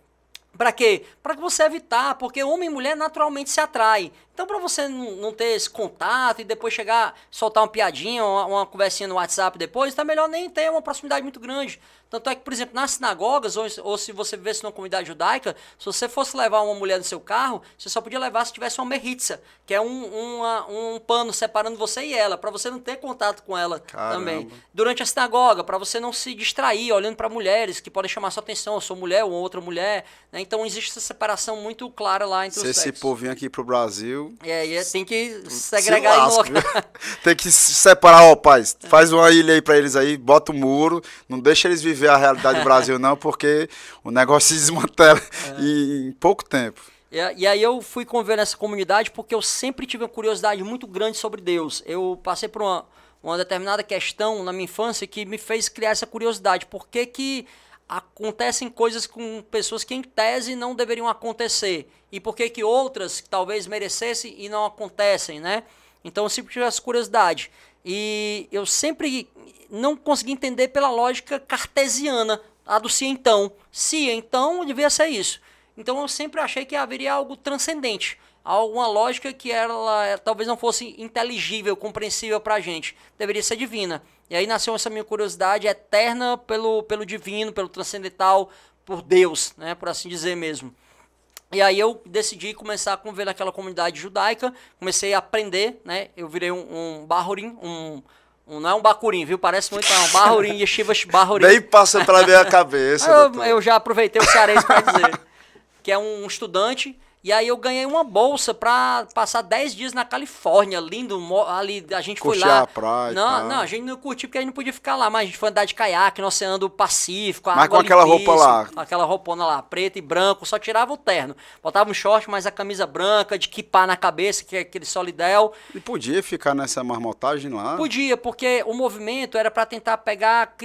Para quê? Para que você evitar, porque homem e mulher naturalmente se atraem. Então, para você não ter esse contato e depois chegar, soltar uma piadinha, uma conversinha no WhatsApp depois, tá melhor nem ter uma proximidade muito grande. Tanto é que, por exemplo, nas sinagogas, ou se você vivesse numa comunidade judaica, se você fosse levar uma mulher no seu carro, você só podia levar se tivesse uma meritza, que é um pano separando você e ela, para você não ter contato com ela. Caramba. Também. Durante a sinagoga, para você não se distrair olhando para mulheres que podem chamar sua atenção, eu sou mulher ou outra mulher, né? Então existe essa separação muito clara lá entre os sexos. Se esse povo vir aqui pro Brasil... tem que segregar aí no local. Tem que separar, ó, pai, faz uma ilha aí pra eles aí, bota um muro, não deixa eles viver a realidade do Brasil não, porque o negócio se desmantela em pouco tempo. E aí eu fui conviver nessa comunidade porque eu sempre tive uma curiosidade muito grande sobre Deus. Eu passei por uma determinada questão na minha infância que me fez criar essa curiosidade. Por que acontecem coisas com pessoas que em tese não deveriam acontecer? E por que outras que talvez merecessem e não acontecem, né? Então eu sempre tive essa curiosidade. E eu sempre não consegui entender pela lógica cartesiana, a do se então. Se então, devia ser isso. Então eu sempre achei que haveria algo transcendente, alguma lógica que ela talvez não fosse inteligível, compreensível para a gente. Deveria ser divina. E aí nasceu essa minha curiosidade eterna pelo divino, pelo transcendental, por Deus, né, por assim dizer mesmo. E aí eu decidi começar a conviver naquela comunidade judaica, comecei a aprender, né, eu virei um bahurim, não é um bacurim, viu? Parece muito, um bahurim, yeshivas bahurim. Nem passa pela minha cabeça. Eu já aproveitei o cearense para dizer. Que é um estudante, e aí eu ganhei uma bolsa para passar 10 dias na Califórnia, lindo, ali a gente foi lá. A praia, não, a gente não curtiu porque a gente não podia ficar lá, mas a gente foi andar de caiaque no Oceano Pacífico, mas com aquela roupa lá. Aquela roupona lá, preto e branco, só tirava o terno. Botava um short, mas a camisa branca, de kippah na cabeça, que é aquele solidel. E podia ficar nessa marmotagem lá? Podia, porque o movimento era para tentar pegar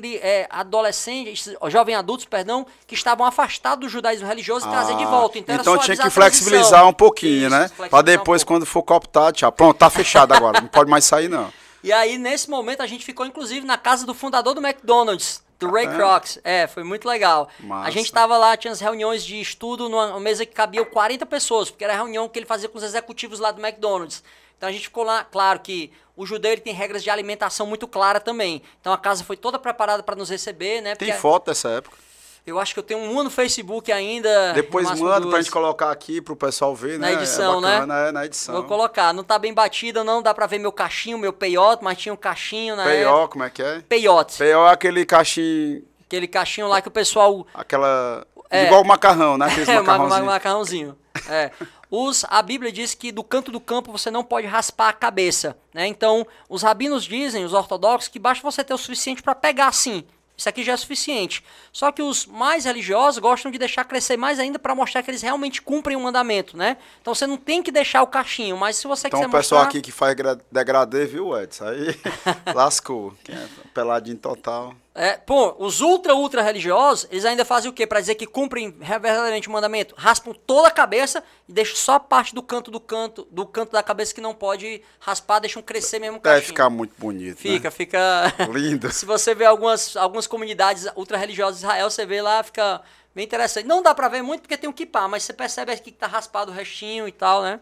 adolescentes, jovens adultos, perdão, que estavam afastados do judaísmo religioso e trazer de volta. Então tinha que flexibilizar um pouquinho, né? Para depois, quando for cooptado, tchau. Pronto, tá fechado agora, não pode mais sair, não. E aí, nesse momento, a gente ficou, inclusive, na casa do fundador do McDonald's, do Ray Kroc. Foi muito legal. Massa. A gente tava lá, tinha as reuniões de estudo numa mesa que cabiam 40 pessoas, porque era a reunião que ele fazia com os executivos lá do McDonald's. Então a gente ficou lá, claro que o judeu ele tem regras de alimentação muito claras também. Então a casa foi toda preparada para nos receber, né? Tem foto dessa época? Eu acho que eu tenho uma no Facebook ainda. Depois manda pra gente colocar aqui pro pessoal ver, né? Na edição, né? Na edição. Vou colocar. Não tá bem batida, não dá pra ver meu cachinho, meu peiote, mas tinha um cachinho na época. Como é que é? Peiote. Peiote é aquele cachinho... Aquele cachinho lá que o pessoal... Igual o macarrão, né? Macarrãozinho. A Bíblia diz que do canto do campo você não pode raspar a cabeça, né? Então, os rabinos dizem, os ortodoxos, que basta você ter o suficiente para pegar assim. Isso aqui já é suficiente. Só que os mais religiosos gostam de deixar crescer mais ainda para mostrar que eles realmente cumprem o mandamento, né? Então você não tem que deixar o cachinho, mas se você quiser mostrar... Então o pessoal aqui que faz degradê, viu, Edson? Aí lascou. Peladinho total. Os ultra religiosos, eles ainda fazem o quê? Para dizer que cumprem verdadeiramente o mandamento? Raspam toda a cabeça e deixam só a parte do canto da cabeça que não pode raspar, deixam crescer mesmo o cachinho. Deve ficar muito bonito, Fica lindo. Se você vê algumas comunidades ultra religiosas de Israel, você vê lá, fica bem interessante. Não dá para ver muito porque tem um kippah, mas você percebe aqui que tá raspado o restinho e tal, né?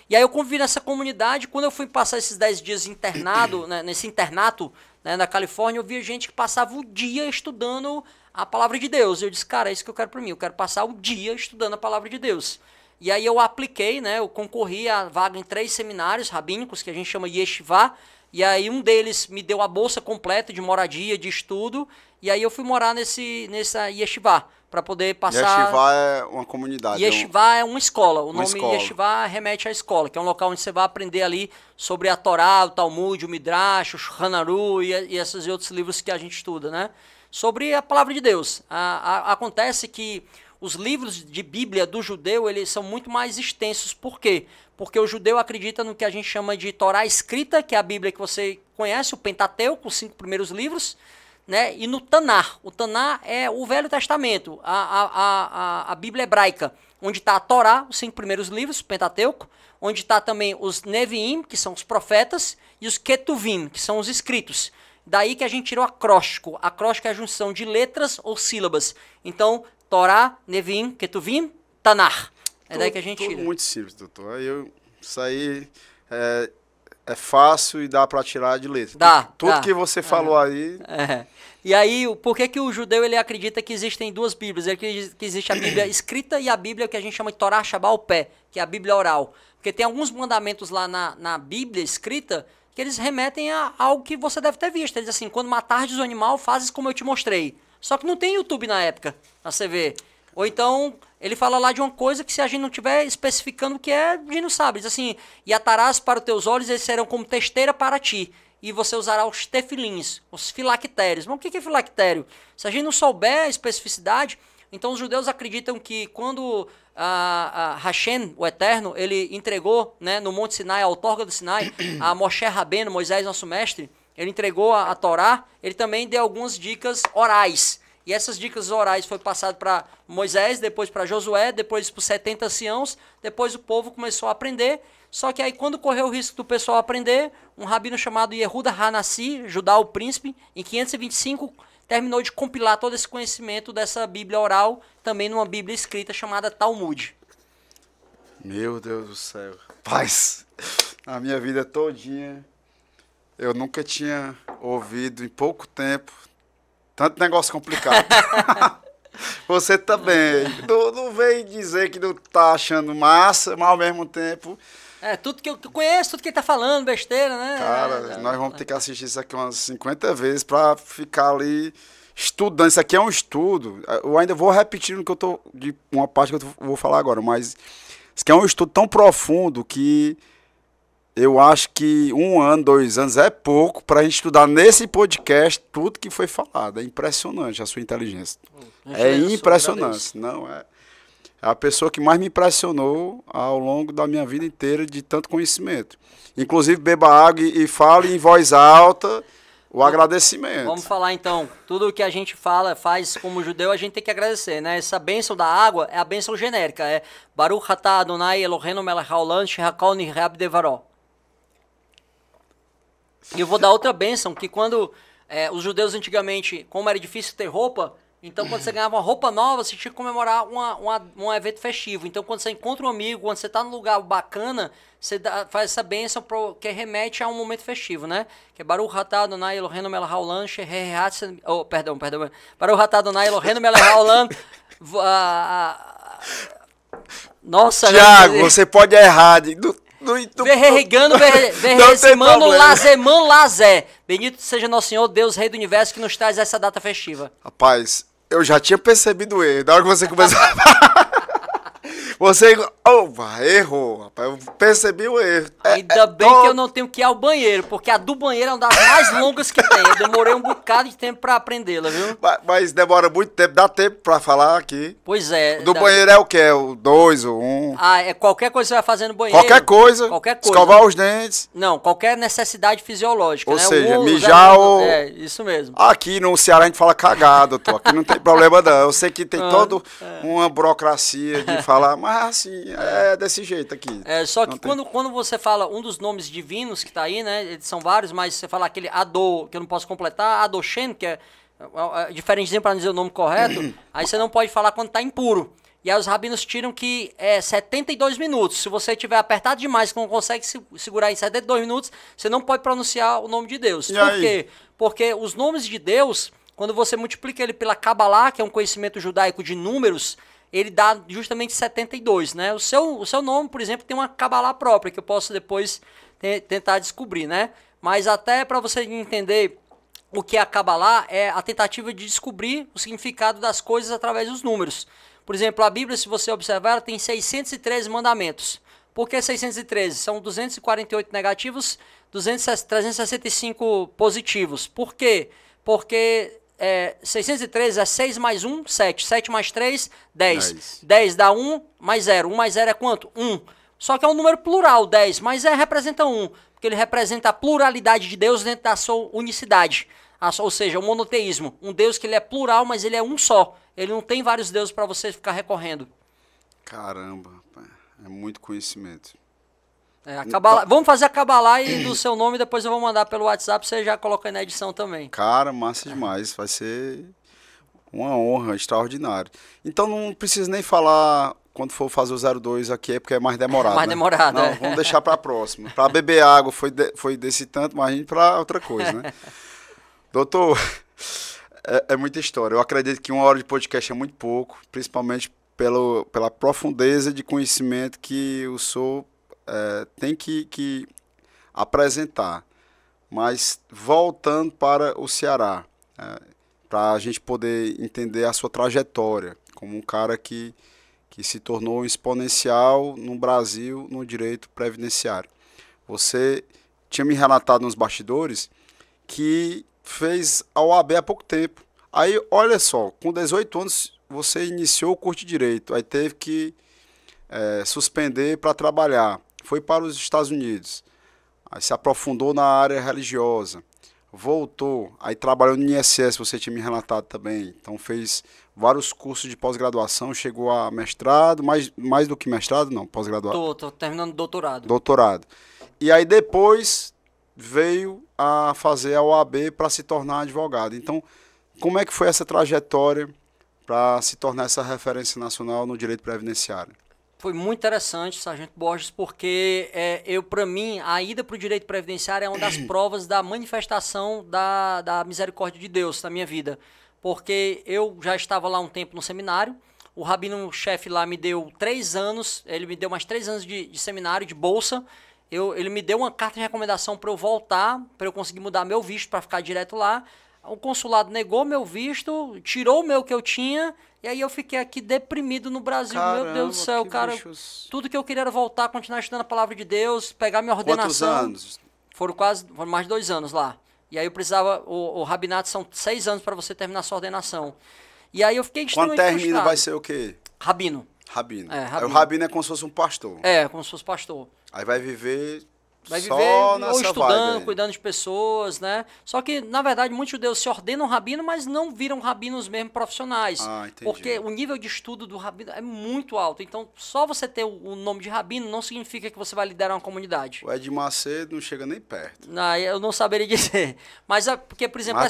E aí eu convivi nessa comunidade, quando eu fui passar esses 10 dias internado, né, nesse internato, né, na Califórnia, eu via gente que passava o dia estudando a palavra de Deus. Eu disse, cara, é isso que eu quero para mim, eu quero passar o dia estudando a palavra de Deus. E aí eu apliquei, né, eu concorri à vaga em 3 seminários rabínicos, que a gente chama Yeshivá, e aí um deles me deu a bolsa completa de moradia, de estudo, e aí eu fui morar nessa Yeshivá, para poder passar... Yeshivá é uma comunidade. Yeshivá é uma escola. O nome Yeshivá remete à escola, que é um local onde você vai aprender ali sobre a Torá, o Talmud, o Midrash, o Shulchan Aruch e esses outros livros que a gente estuda, né? Sobre a palavra de Deus. Acontece que os livros de Bíblia do judeu, eles são muito mais extensos. Por quê? Porque o judeu acredita no que a gente chama de Torá escrita, que é a Bíblia que você conhece, o Pentateuco, os 5 primeiros livros, né? E no Tanar. O Tanar é o Velho Testamento, a Bíblia hebraica, onde está a Torá, os 5 primeiros livros, o Pentateuco, onde está também os Neviim, que são os profetas, e os Ketuvim, que são os escritos. Daí que a gente tirou acróstico. Acróstico é a junção de letras ou sílabas. Então, Torá, Neviim, Ketuvim, Tanar. É daí que a gente tudo tira. muito simples, doutor. Isso aí é fácil e dá para tirar de letra. Dá. Tudo que você falou aí... E aí, por que o judeu ele acredita que existem duas Bíblias? Ele acredita que existe a Bíblia escrita e a Bíblia que a gente chama de Torá Shabá Pé, que é a Bíblia oral. Porque tem alguns mandamentos lá na Bíblia escrita que eles remetem a algo que você deve ter visto. Eles dizem assim, quando matardes o animal, fazes como eu te mostrei. Só que não tem YouTube na época, pra você ver. Ou então, ele fala lá de uma coisa que se a gente não tiver especificando o que é, a gente não sabe. Diz assim, e atarás para os teus olhos, eles serão como testeira para ti. E você usará os tefilins, os filactérios. Mas o que é filactério? Se a gente não souber a especificidade, então os judeus acreditam que quando Hashem, o Eterno, ele entregou, né, no Monte Sinai, a outorga do Sinai, a Moshe Rabbeinu, Moisés, nosso mestre, ele entregou a Torá, ele também deu algumas dicas orais. E essas dicas orais foi passado para Moisés, depois para Josué, depois para os 70 anciãos, depois o povo começou a aprender. Só que aí quando correu o risco do pessoal aprender, um rabino chamado Yehuda Hanassi, Judá o príncipe, em 525 terminou de compilar todo esse conhecimento dessa Bíblia oral, também numa Bíblia escrita chamada Talmud. Meu Deus do céu. Paz, a minha vida todinha, eu nunca tinha ouvido em pouco tempo tanto negócio complicado. Você também. Não vem dizer que não tá achando massa, mas ao mesmo tempo... tudo que eu conheço, tudo que ele tá falando, besteira, né? Cara, nós vamos ter que assistir isso aqui umas 50 vezes pra ficar ali estudando. Isso aqui é um estudo. Eu ainda vou repetir no que eu tô, de uma parte que eu vou falar agora, mas isso aqui é um estudo tão profundo que eu acho que 1 ano, 2 anos é pouco pra gente estudar nesse podcast tudo que foi falado. É impressionante a sua inteligência. É impressionante. Não, é a pessoa que mais me impressionou ao longo da minha vida inteira de tanto conhecimento. Inclusive, beba água e fale em voz alta o agradecimento. Vamos falar então, tudo que a gente faz como judeu, a gente tem que agradecer, né? Essa bênção da água é a bênção genérica, é Baruch atah Adonai Eloheinu melech haolam shehakol nireh b'devaró. E eu vou dar outra bênção, que quando os judeus antigamente, como era difícil ter roupa, então quando você ganhava uma roupa nova, você tinha que comemorar um evento festivo. Então quando você encontra um amigo, quando você está num lugar bacana, você faz essa bênção que remete a um momento festivo, né? Que é Baruch atah Adonai Eloheinu melech haolam perdão. Baruch atah Adonai Eloheinu melech haolam. Nossa, Tiago, você pode errar. Verregando, verresimando, lazeman, lazé. Bendito seja nosso Senhor, Deus, Rei do Universo, que nos traz essa data festiva. Rapaz, eu já tinha percebido o erro. Da hora que você começou a... Você errou, rapaz. Eu percebi o erro. Ainda bem que eu não tenho que ir ao banheiro, porque a do banheiro é uma das mais longas que tem. Eu demorei um bocado de tempo pra aprendê-la, viu? Mas demora muito tempo, dá tempo pra falar aqui. Pois é. Do banheiro é o quê? O 2 ou 1? É qualquer coisa que você vai fazer no banheiro. Qualquer coisa. Escovar os dentes. Não, qualquer necessidade fisiológica. Ou né? seja, mijar ou... É, isso mesmo. Aqui no Ceará a gente fala cagado, aqui não tem problema não. Eu sei que tem toda uma burocracia de falar, mas assim, é desse jeito aqui. Só que quando você fala um dos nomes divinos que tá aí, né, eles são vários, mas você fala aquele Ado, que eu não posso completar, Adoshen, que é diferentezinho para dizer o nome correto, aí você não pode falar quando tá impuro. E aí os rabinos tiram que é 72 minutos. Se você tiver apertado demais, que não consegue segurar em 72 minutos, você não pode pronunciar o nome de Deus. Por quê? Porque os nomes de Deus, quando você multiplica ele pela Kabbalah, que é um conhecimento judaico de números, ele dá justamente 72, né? O seu nome, por exemplo, tem uma Kabbalah própria, que eu posso depois tentar descobrir, né? Mas até para você entender o que é a Kabbalah, é a tentativa de descobrir o significado das coisas através dos números. Por exemplo, a Bíblia, se você observar, ela tem 613 mandamentos. Por que 613? São 248 negativos, 365 positivos. Por quê? Porque 613 é 6 mais 1, 7. 7 mais 3, 10. 10 dá 1 mais 0. 1 mais 0 é quanto? 1. Só que é um número plural, 10, mas representa 1. Porque ele representa a pluralidade de Deus dentro da sua unicidade. Ou seja, o monoteísmo. Um Deus que ele é plural, mas ele é um só. Ele não tem vários deuses para você ficar recorrendo. Caramba, é muito conhecimento. Vamos fazer a Kabbalah e do seu nome, depois eu vou mandar pelo WhatsApp, você já coloca aí na edição também. Cara, massa demais. Vai ser Uma honra extraordinária. Então não precisa nem falar quando for fazer o 02 aqui, porque é mais demorado. Mais demorado, Não, vamos deixar para a próxima. Para beber água foi desse tanto, mas a gente para outra coisa, né? Doutor, é muita história. Eu acredito que 1 hora de podcast é muito pouco, principalmente pela profundeza de conhecimento que o senhor tem que apresentar. Mas voltando para o Ceará, para a gente poder entender a sua trajetória como um cara que se tornou exponencial no Brasil no direito previdenciário. Você tinha me relatado nos bastidores que fez a OAB há pouco tempo. Aí, olha só, com 18 anos você iniciou o curso de Direito, aí teve que suspender para trabalhar, foi para os Estados Unidos, aí se aprofundou na área religiosa, voltou, aí trabalhou no INSS, você tinha me relatado também, então fez vários cursos de pós-graduação, chegou a mestrado, mais do que mestrado, não, pós-graduação. Tô terminando doutorado. Doutorado. E aí depois veio a fazer a OAB para se tornar advogado. Então, como é que foi essa trajetória para se tornar essa referência nacional no direito previdenciário? Foi muito interessante, Sargento Borges, porque para mim, a ida para o direito previdenciário é uma das provas da manifestação da misericórdia de Deus na minha vida. Porque eu já estava lá um tempo no seminário, o rabino-chefe lá me deu 3 anos, ele me deu mais 3 anos de seminário, de bolsa. Ele me deu uma carta de recomendação para eu voltar, para eu conseguir mudar meu visto para ficar direto lá. O consulado negou meu visto, tirou o meu que eu tinha, e aí eu fiquei aqui deprimido no Brasil. Caramba, meu Deus do céu, cara. Bichos. Tudo que eu queria era voltar, continuar estudando a palavra de Deus, pegar minha ordenação. Quantos anos? Foram mais de 2 anos lá. E aí eu precisava, o rabinato são 6 anos para você terminar a sua ordenação. E aí eu fiquei extremamente frustrado. Quando termina vai ser o quê? Rabino. Rabino. Rabino. Aí o rabino é como se fosse um pastor. Como se fosse pastor. Aí vai viver ou nessa estudando, vibe, cuidando de pessoas, né? Só que, na verdade, muitos judeus se ordenam rabino, mas não viram rabinos mesmo profissionais. Entendi. Porque o nível de estudo do rabino é muito alto. Então, só você ter o nome de rabino não significa que você vai liderar uma comunidade. O Ed Macedo não chega nem perto. Eu não saberia dizer. Mas, porque, por exemplo,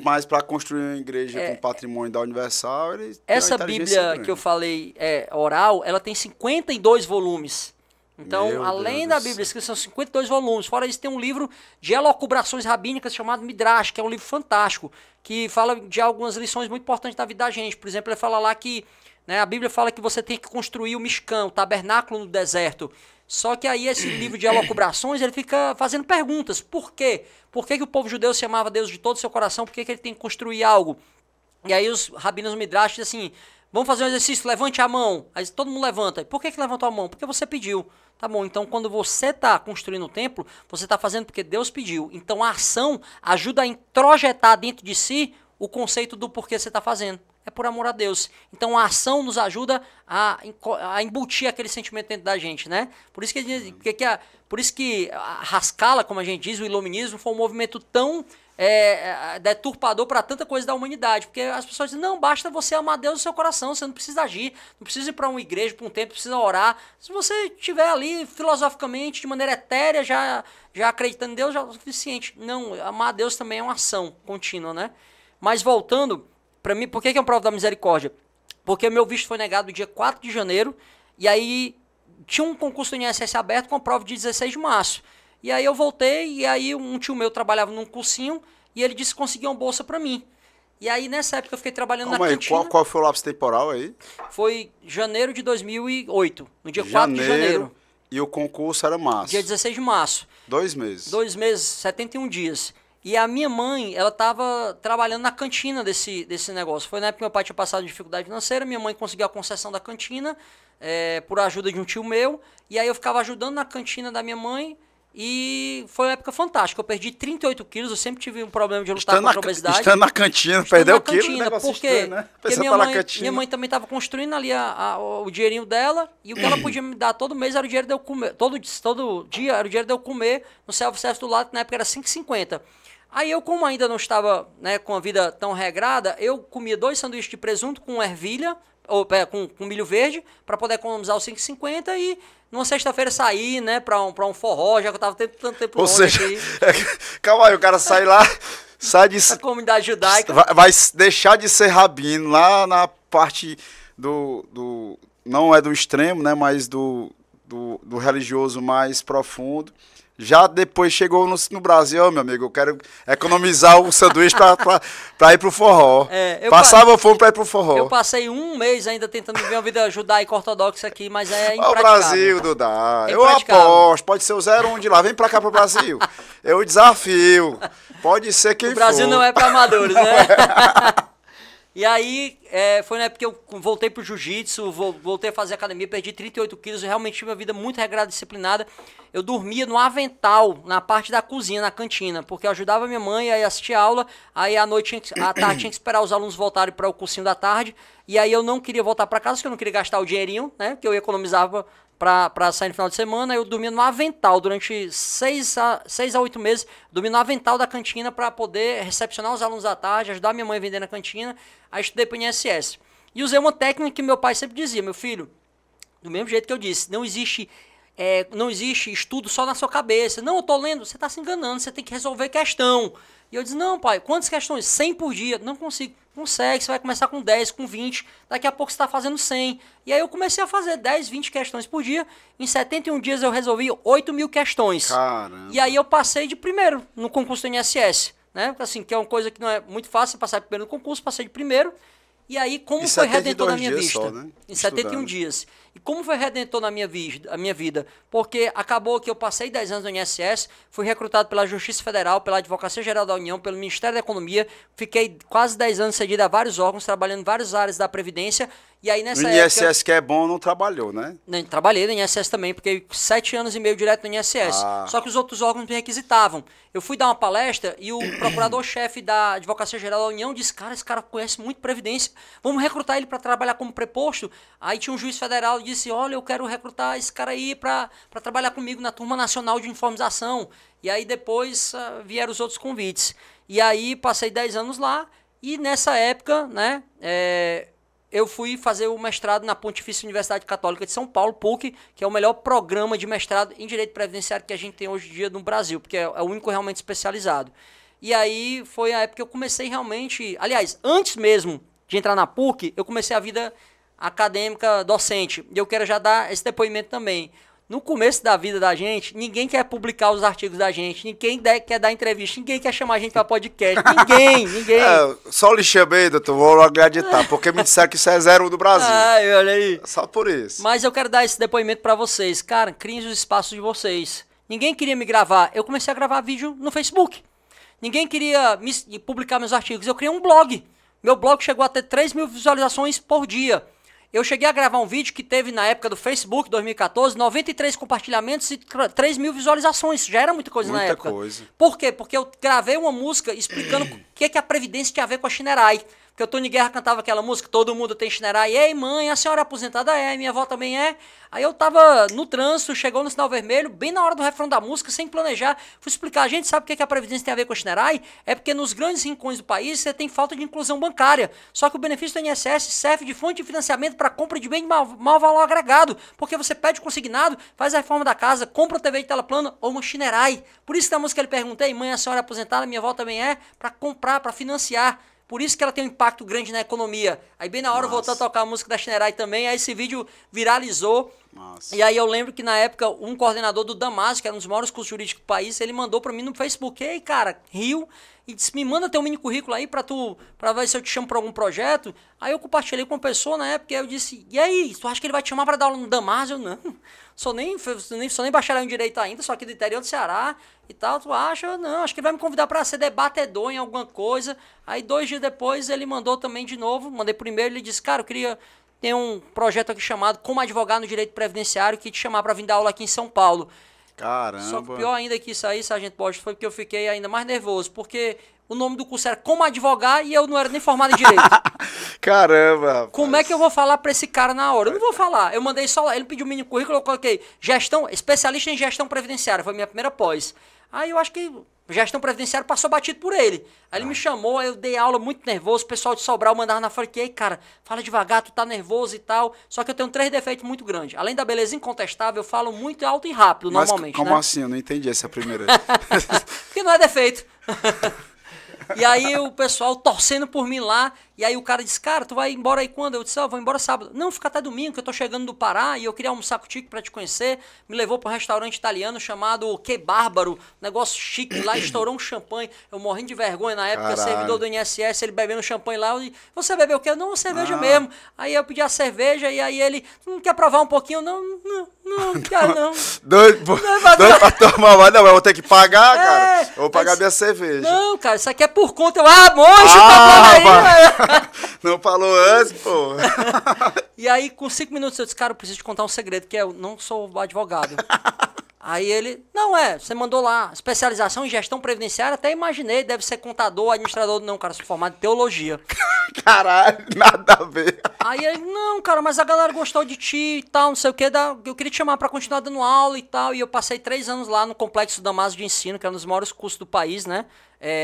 mas para construir uma igreja com patrimônio da Universal, ele essa Bíblia que eu falei, oral, ela tem 52 volumes. Então, além da Bíblia, escrita são 52 volumes. Fora isso, tem um livro de elucubrações rabínicas chamado Midrash, que é um livro fantástico, que fala de algumas lições muito importantes da vida da gente. Por exemplo, ele fala lá que, a Bíblia fala que você tem que construir o Mishkan, o tabernáculo no deserto. Só que aí esse livro de elucubrações, ele fica fazendo perguntas. Por quê? Por que o povo judeu se amava a Deus de todo o seu coração? Por que ele tem que construir algo? E aí os rabinos Midrash dizem assim, vamos fazer um exercício, levante a mão. Aí todo mundo levanta. Por que levantou a mão? Porque você pediu. Tá bom, então quando você está construindo o templo, você está fazendo porque Deus pediu. Então a ação ajuda a introjetar dentro de si o conceito do porquê você está fazendo. É por amor a Deus. Então a ação nos ajuda a embutir aquele sentimento dentro da gente, né? Por isso que a Haskalah, como a gente diz, o iluminismo, foi um movimento tão deturpador para tanta coisa da humanidade, porque as pessoas dizem, não, basta você amar Deus no seu coração, você não precisa agir, não precisa ir para uma igreja, para um templo, precisa orar, se você estiver ali filosoficamente, de maneira etérea, já acreditando em Deus, já é o suficiente. Não, amar a Deus também é uma ação contínua, né? Mas voltando, para mim, por que é uma prova da misericórdia? Porque meu visto foi negado no dia 4 de janeiro, e aí tinha um concurso do INSS aberto com a prova de 16 de março. E aí eu voltei, e aí um tio meu trabalhava num cursinho, e ele disse que conseguia uma bolsa pra mim. E aí nessa época eu fiquei trabalhando na cantina. Qual foi o lapso temporal aí? Foi janeiro de 2008, no dia 4 de janeiro. E o concurso era março? Dia 16 de março. 2 meses? 2 meses, 71 dias. E a minha mãe, ela estava trabalhando na cantina desse negócio. Foi na época que meu pai tinha passado dificuldade financeira, minha mãe conseguiu a concessão da cantina, por ajuda de um tio meu, e aí eu ficava ajudando na cantina da minha mãe, e foi uma época fantástica. Eu perdi 38 quilos, eu sempre tive um problema de lutar contra a obesidade. Estando na cantina, perdeu quilo, negócio porque, estranho, né? Porque minha mãe também estava construindo ali o dinheirinho dela, e o que ela podia me dar todo mês era o dinheiro de eu comer, todo dia era o dinheiro de eu comer no self-service do lado, que na época era R$5,50. Aí eu, como ainda não estava com a vida tão regrada, eu comia 2 sanduíches de presunto com ervilha, com milho verde, para poder economizar os R$5,50 e numa sexta-feira sair, para um forró, já que eu estava tanto tempo longe. Ou seja, calma aí, o cara sai lá, sai de a comunidade judaica. vai deixar de ser rabino lá na parte não é do extremo, né, mas do religioso mais profundo. Já depois chegou no Brasil, meu amigo, eu quero economizar o sanduíche pra ir pro forró. Passava fome pra ir pro forró. Eu passei um mês ainda tentando viver uma vida judaica ortodoxa aqui, mas é impraticável. O Brasil, Duda, eu aposto, pode ser o 01 de lá, vem pra cá pro Brasil. Eu desafio, pode ser quem for. O Brasil não é pra amadores, né? E aí, foi na época que eu voltei pro jiu-jitsu, voltei a fazer academia, perdi 38 quilos, eu realmente tive uma vida muito regrada, disciplinada. Eu dormia no avental, na parte da cozinha, na cantina, porque eu ajudava minha mãe, aí assistia aula, aí à noite, à tarde tinha que esperar os alunos voltarem para o cursinho da tarde, e aí eu não queria voltar para casa, porque eu não queria gastar o dinheirinho, né, que eu economizava para sair no final de semana. Eu dormia no avental durante 6 a 8 meses, dormia no avental da cantina para poder recepcionar os alunos da tarde, ajudar minha mãe a vender na cantina. Aí estudei para o INSS. E usei uma técnica que meu pai sempre dizia: meu filho, do mesmo jeito que eu disse, não existe estudo só na sua cabeça. Não, eu tô lendo, você está se enganando, você tem que resolver questão. E eu disse: não, pai, quantas questões? 100 por dia. Não consigo. Consegue, você vai começar com 10, com 20, daqui a pouco você está fazendo 100. E aí eu comecei a fazer 10, 20 questões por dia. Em 71 dias eu resolvi 8.000 questões. Caramba. E aí eu passei de primeiro no concurso do INSS, né? Assim, que é uma coisa que não é muito fácil, passar de primeiro no concurso, passei de primeiro. E aí, como foi redentor na minha vista? Só, né? Em 71 dias. E como foi redentor na minha vida? Porque acabou que eu passei 10 anos no INSS, fui recrutado pela Justiça Federal, pela Advocacia Geral da União, pelo Ministério da Economia, fiquei quase 10 anos cedido a vários órgãos, trabalhando em várias áreas da Previdência. E aí nessa época... No INSS que é bom, não trabalhou, né? Trabalhei no INSS também, porque 7 anos e meio direto no INSS. Só que os outros órgãos me requisitavam. Eu fui dar uma palestra e o procurador-chefe da Advocacia Geral da União disse: cara, esse cara conhece muito Previdência, vamos recrutar ele para trabalhar como preposto. Aí tinha um juiz federal e disse: olha, eu quero recrutar esse cara aí para trabalhar comigo na Turma Nacional de Uniformização. E aí depois vieram os outros convites. E aí passei 10 anos lá e nessa época, né, eu fui fazer o mestrado na Pontifícia Universidade Católica de São Paulo, PUC, que é o melhor programa de mestrado em Direito Previdenciário que a gente tem hoje em dia no Brasil, porque é o único realmente especializado. E aí foi a época que eu comecei realmente... Aliás, antes mesmo de entrar na PUC, eu comecei a vida acadêmica docente. E eu quero já dar esse depoimento também. No começo da vida da gente, ninguém quer publicar os artigos da gente, ninguém quer dar entrevista, ninguém quer chamar a gente para podcast, ninguém. Só lixei bem, doutor, vou logo acreditar, porque me disseram que isso é 01 do Brasil. Ai, olha aí. Só por isso. Mas eu quero dar esse depoimento para vocês. Cara, criem os espaços de vocês. Ninguém queria me gravar, eu comecei a gravar vídeo no Facebook. Ninguém queria publicar meus artigos, eu criei um blog. Meu blog chegou a ter 3.000 visualizações por dia. Eu cheguei a gravar um vídeo que teve na época do Facebook, 2014, 93 compartilhamentos e 3.000 visualizações. Já era muita coisa na época. Por quê? Porque eu gravei uma música explicando o que a Previdência tinha a ver com a Shinerai. Porque o Tony Guerra cantava aquela música, todo mundo tem Shinerai. Ei, mãe, a senhora é aposentada? É, minha avó também é. Aí eu tava no trânsito, chegou no sinal vermelho, bem na hora do refrão da música, sem planejar. Fui explicar: a gente sabe o que a Previdência tem a ver com a Shinerai? É porque nos grandes rincões do país você tem falta de inclusão bancária. Só que o benefício do INSS serve de fonte de financiamento para compra de bem de mau valor agregado. Porque você pede consignado, faz a reforma da casa, compra uma TV de tela plana ou uma Shinerai. Por isso que a música eu perguntei: mãe, a senhora é aposentada? Minha avó também é. Para comprar, para financiar. Por isso que ela tem um impacto grande na economia. Aí bem na hora eu voltei a tocar a música da Shinerai também, aí esse vídeo viralizou. Nossa. E aí eu lembro que na época um coordenador do Damásio, que era um dos maiores cursos jurídicos do país, ele mandou pra mim no Facebook: ei, cara, riu, e disse: me manda teu mini currículo aí pra ver se eu te chamo pra algum projeto. Aí eu compartilhei com uma pessoa na época e eu disse: e aí, tu acha que ele vai te chamar pra dar aula no Damásio? Eu não. Sou nem bacharel em Direito ainda, sou aqui do interior do Ceará e tal. Tu acha? Eu não, acho que ele vai me convidar para ser debatedor em alguma coisa. Aí 2 dias depois ele mandou também de novo, mandei por e-mail, ele disse: cara, eu queria ter um projeto aqui chamado Como Advogar no Direito Previdenciário, que te chamar para vir dar aula aqui em São Paulo. Caramba. Só que pior ainda que isso aí, Sargento Borges, foi porque eu fiquei ainda mais nervoso, porque o nome do curso era Como Advogar e eu não era nem formado em Direito. Caramba, rapaz. Como é que eu vou falar pra esse cara na hora? Eu não vou falar. Eu mandei só lá. Ele pediu um mini currículo, eu coloquei especialista em gestão previdenciária. Foi a minha primeira pós. Aí eu acho que gestão previdenciária passou batido por ele. Aí ele me chamou, aí eu dei aula muito nervoso. O pessoal de Sobral mandava na frente: ei, cara, fala devagar, tu tá nervoso e tal. Só que eu tenho 3 defeitos muito grandes. Além da beleza incontestável, eu falo muito alto e rápido, normalmente. Como né? assim? Eu não entendi essa primeira. Porque não é defeito. E aí o pessoal torcendo por mim lá. E aí o cara disse, cara, tu vai embora aí quando? Eu disse, vou embora sábado. Não, fica até domingo, que eu tô chegando do Pará e eu queria almoçar contigo pra te conhecer. Me levou pra um restaurante italiano chamado Que Bárbaro. Negócio chique lá, estourou um champanhe. Eu morrendo de vergonha na época, servidor do INSS, ele bebendo champanhe lá. Eu disse, você bebeu o quê? Não, cerveja mesmo. Aí eu pedi a cerveja e aí ele, não quer provar um pouquinho? Não quero não. Doido pra tomar, mas não, eu vou ter que pagar, cara. Eu vou pagar minha cerveja. Não, cara, isso aqui é por conta. Monge, tá aí, velho. Não falou antes, pô. E aí, com 5 minutos, eu disse, cara, eu preciso te contar um segredo, que eu não sou advogado. Aí ele, você mandou lá, especialização em gestão previdenciária, até imaginei, deve ser contador, administrador. Não, cara, sou formado em teologia. Caralho, nada a ver. Aí ele, não, cara, mas a galera gostou de ti e tal, não sei o que, eu queria te chamar pra continuar dando aula e tal, e eu passei 3 anos lá no Complexo Damásio de Ensino, que é um dos maiores cursos do país, né?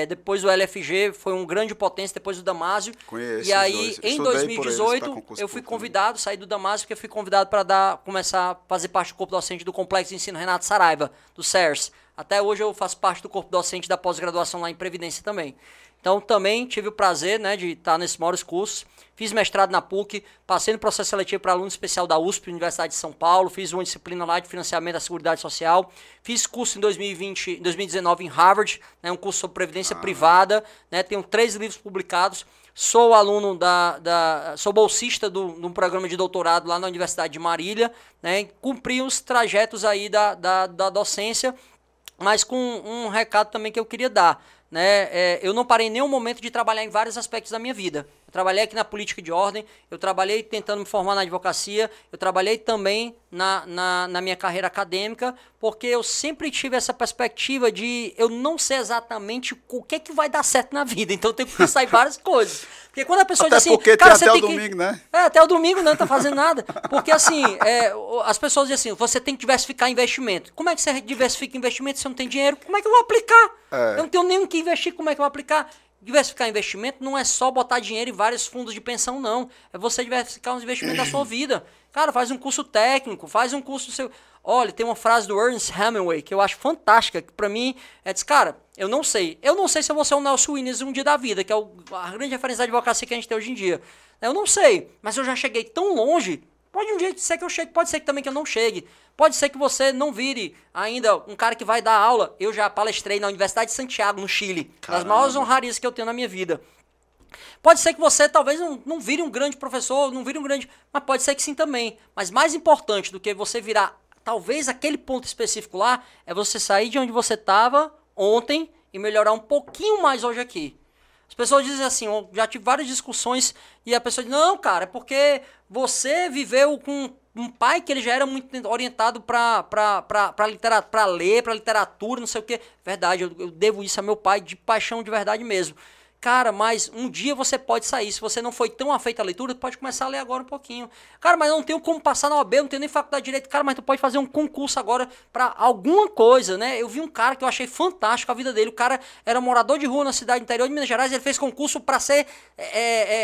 Depois do LFG, foi um grande potência, depois do Damásio. Conheço. E aí, em 2018, eu fui convidado, saí do Damásio, porque eu fui convidado para começar a fazer parte do corpo docente do Complexo de Ensino Renato Saraiva, do CERS. Até hoje eu faço parte do corpo docente da pós-graduação lá em Previdência também. Então também tive o prazer, né, de estar nesses maiores cursos. Fiz mestrado na PUC, passei no processo seletivo para aluno especial da USP, Universidade de São Paulo, fiz uma disciplina lá de financiamento da Seguridade Social, fiz curso em 2019 em Harvard, né, um curso sobre previdência privada, né, tenho 3 livros publicados, sou aluno sou bolsista de um programa de doutorado lá na Universidade de Marília, né, cumpri os trajetos aí da docência, mas com um recado também que eu queria dar. Né? Eu não parei em nenhum momento de trabalhar em vários aspectos da minha vida. Eu trabalhei aqui na política de ordem, eu trabalhei tentando me formar na advocacia, eu trabalhei também na minha carreira acadêmica, porque eu sempre tive essa perspectiva de eu não sei exatamente o que é que vai dar certo na vida, então eu tenho que pensar em várias coisas. Porque quando a pessoa até diz assim, porque cara, tem até o domingo, né? Até o domingo não tá fazendo nada. Porque assim, as pessoas dizem assim, você tem que diversificar investimento. Como é que você diversifica investimento se você não tem dinheiro? Como é que eu vou aplicar? Eu não tenho nenhum que investir, como é que eu vou aplicar? Diversificar investimento não é só botar dinheiro em vários fundos de pensão, não. É você diversificar os investimentos da sua vida. Cara, faz um curso técnico, faz um curso do seu... Olha, tem uma frase do Ernest Hemingway que eu acho fantástica, que pra mim diz, cara, eu não sei se eu vou ser um Nelson Williams um dia da vida, que é a grande referência da advocacia que a gente tem hoje em dia. Eu não sei, mas eu já cheguei tão longe, pode um dia ser que eu chegue, pode ser que também que eu não chegue. Pode ser que você não vire ainda um cara que vai dar aula. Eu já palestrei na Universidade de Santiago, no Chile. Das maiores honrarias que eu tenho na minha vida. Pode ser que você talvez não vire um grande professor, não vire um grande... Mas pode ser que sim também. Mas mais importante do que você virar talvez aquele ponto específico lá, é você sair de onde você estava ontem e melhorar um pouquinho mais hoje aqui. As pessoas dizem assim, eu já tive várias discussões e a pessoa diz, não, cara, é porque você viveu com um pai que ele já era muito orientado para ler, para literatura, não sei o quê. Verdade, eu devo isso a meu pai de paixão de verdade mesmo. Cara, mas um dia você pode sair. Se você não foi tão afeito à leitura, pode começar a ler agora um pouquinho. Cara, mas eu não tenho como passar na OAB, não tenho nem faculdade de Direito. Cara, mas tu pode fazer um concurso agora pra alguma coisa, né? Eu vi um cara que eu achei fantástico a vida dele. O cara era morador de rua na cidade interior de Minas Gerais. Ele fez concurso pra ser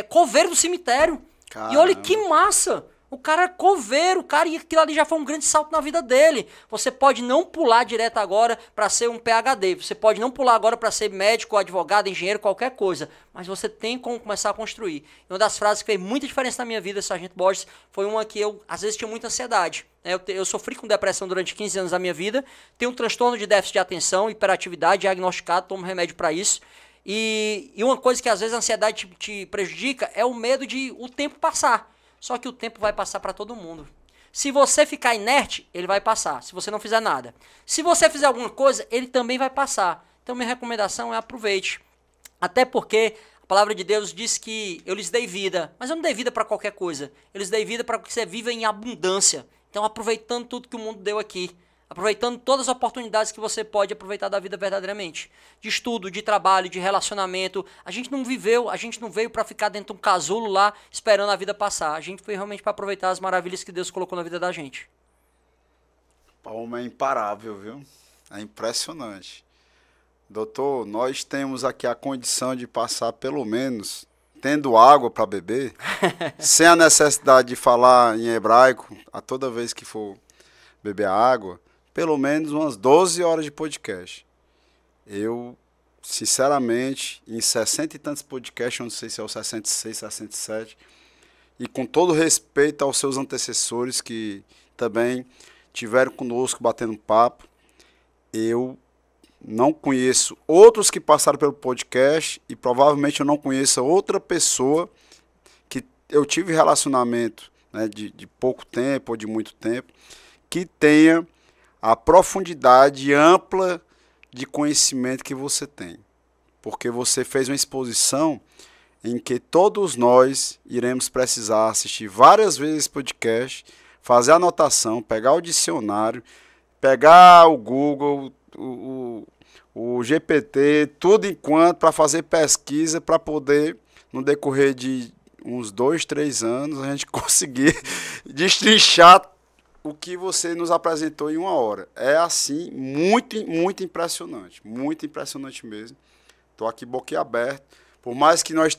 coveiro do cemitério. Caramba. E olha que massa! O cara é coveiro, cara, e aquilo ali já foi um grande salto na vida dele. Você pode não pular direto agora para ser um PhD, você pode não pular agora para ser médico, advogado, engenheiro, qualquer coisa, mas você tem como começar a construir. E uma das frases que fez muita diferença na minha vida, Sargento Borges, foi uma que eu, às vezes, tinha muita ansiedade. Eu sofri com depressão durante 15 anos da minha vida, tenho um transtorno de déficit de atenção, hiperatividade, diagnosticado, tomo remédio para isso. E uma coisa que às vezes a ansiedade te prejudica é o medo de o tempo passar. Só que o tempo vai passar para todo mundo. Se você ficar inerte, ele vai passar, se você não fizer nada. Se você fizer alguma coisa, ele também vai passar. Então minha recomendação é aproveite. Até porque a palavra de Deus diz que eu lhes dei vida, mas eu não dei vida para qualquer coisa. Eu lhes dei vida para que você viva em abundância. Então aproveitando tudo que o mundo deu aqui. Aproveitando todas as oportunidades que você pode aproveitar da vida verdadeiramente. De estudo, de trabalho, de relacionamento. A gente não veio para ficar dentro de um casulo lá esperando a vida passar. A gente foi realmente para aproveitar as maravilhas que Deus colocou na vida da gente. O homem é imparável, viu? É impressionante. Doutor, nós temos aqui a condição de passar pelo menos tendo água para beber, sem a necessidade de falar em hebraico a toda vez que for beber água. Pelo menos umas 12 horas de podcast. Eu sinceramente, em 60 e tantos podcasts, eu não sei se é o 66, 67, e com todo respeito aos seus antecessores que também tiveram conosco batendo papo, eu não conheço outros que passaram pelo podcast e provavelmente eu não conheço outra pessoa que eu tive relacionamento, né, de pouco tempo ou de muito tempo, que tenha a profundidade ampla de conhecimento que você tem. Porque você fez uma exposição em que todos nós iremos precisar assistir várias vezes esse podcast, fazer anotação, pegar o dicionário, pegar o Google, o GPT, tudo enquanto para fazer pesquisa, para poder, no decorrer de uns 2, 3 anos, a gente conseguir destrinchar o que você nos apresentou em 1 hora. É assim, muito impressionante mesmo. Estou aqui boquiaberto. Por mais que nós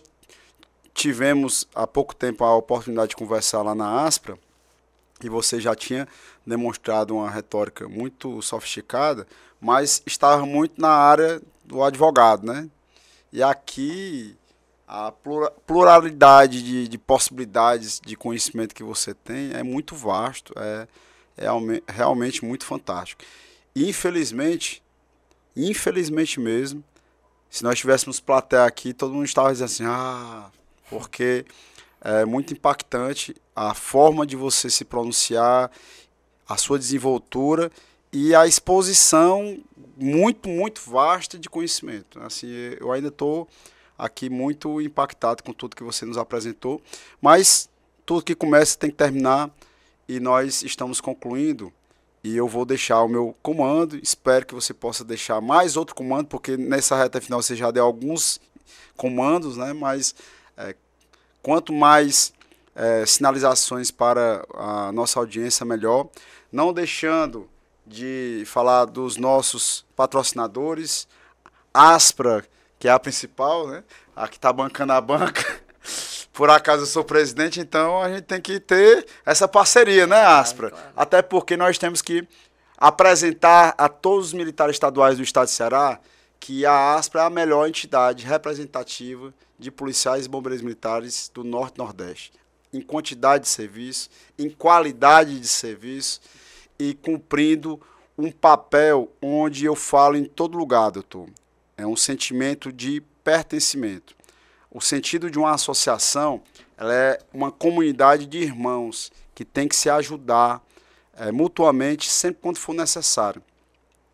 tivemos há pouco tempo a oportunidade de conversar lá na Aspra, e você já tinha demonstrado uma retórica muito sofisticada, mas estava muito na área do advogado, né? E aqui a pluralidade de possibilidades de conhecimento que você tem é muito vasto, é realmente muito fantástico. E infelizmente mesmo, se nós tivéssemos plateia aqui, todo mundo estava dizendo assim, porque é muito impactante a forma de você se pronunciar, a sua desenvoltura e a exposição muito vasta de conhecimento. Assim, eu ainda estou aqui muito impactado com tudo que você nos apresentou, mas tudo que começa tem que terminar e nós estamos concluindo. E eu vou deixar o meu comando, espero que você possa deixar mais outro comando, porque nessa reta final você já deu alguns comandos, né? Mas quanto mais sinalizações para a nossa audiência, melhor. Não deixando de falar dos nossos patrocinadores, Aspra, que é a principal, né? A que está bancando a banca. Por acaso eu sou presidente, então a gente tem que ter essa parceria, né, Aspra? Claro. Até porque nós temos que apresentar a todos os militares estaduais do estado de Ceará que a Aspra é a melhor entidade representativa de policiais e bombeiros militares do Norte e Nordeste. Em quantidade de serviço, em qualidade de serviço e cumprindo um papel onde eu falo em todo lugar, doutor. É um sentimento de pertencimento. O sentido de uma associação, ela é uma comunidade de irmãos que tem que se ajudar mutuamente sempre quando for necessário.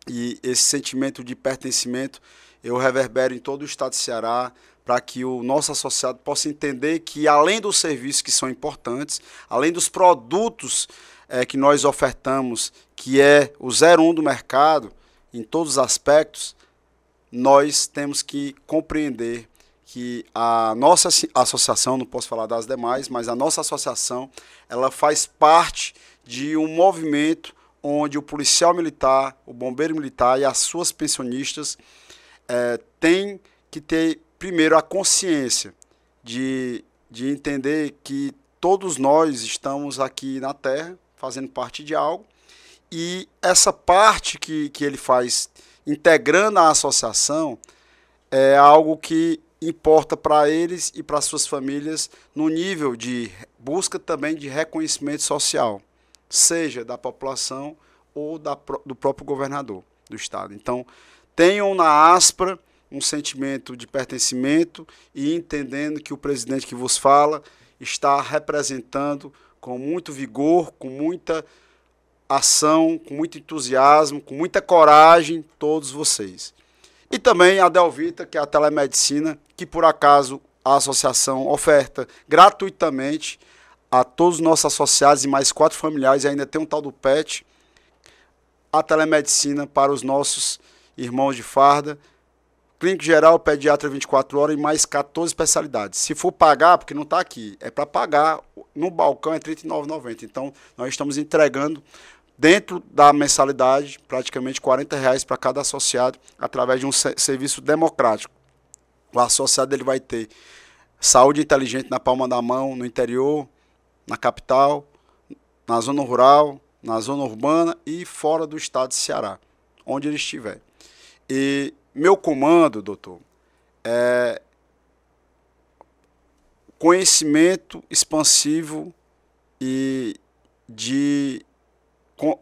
E esse sentimento de pertencimento eu reverbero em todo o estado de Ceará para que o nosso associado possa entender que além dos serviços que são importantes, além dos produtos que nós ofertamos, que é o 01 do mercado, em todos os aspectos, nós temos que compreender que a nossa associação, não posso falar das demais, mas a nossa associação, ela faz parte de um movimento onde o policial militar, o bombeiro militar e as suas pensionistas têm que ter, primeiro, a consciência de entender que todos nós estamos aqui na Terra, fazendo parte de algo, e essa parte que ele faz, integrando a associação, é algo que importa para eles e para suas famílias no nível de busca também de reconhecimento social, seja da população ou do próprio governador do estado. Então, tenham na Aspra um sentimento de pertencimento e entendendo que o presidente que vos fala está representando com muito vigor, com muita ação, com muito entusiasmo, com muita coragem, todos vocês. E também a Delvita, que é a telemedicina, que por acaso a associação oferta gratuitamente a todos os nossos associados e mais 4 familiares, e ainda tem um tal do PET, a telemedicina para os nossos irmãos de farda, clínico geral, pediatra 24 horas e mais 14 especialidades. Se for pagar, porque não está aqui, é para pagar, no balcão é R$ 39,90. Então, nós estamos entregando dentro da mensalidade, praticamente R$40 para cada associado, através de um serviço democrático. O associado ele vai ter saúde inteligente na palma da mão, no interior, na capital, na zona rural, na zona urbana e fora do estado de Ceará, onde ele estiver. E meu comando, doutor, é conhecimento expansivo e de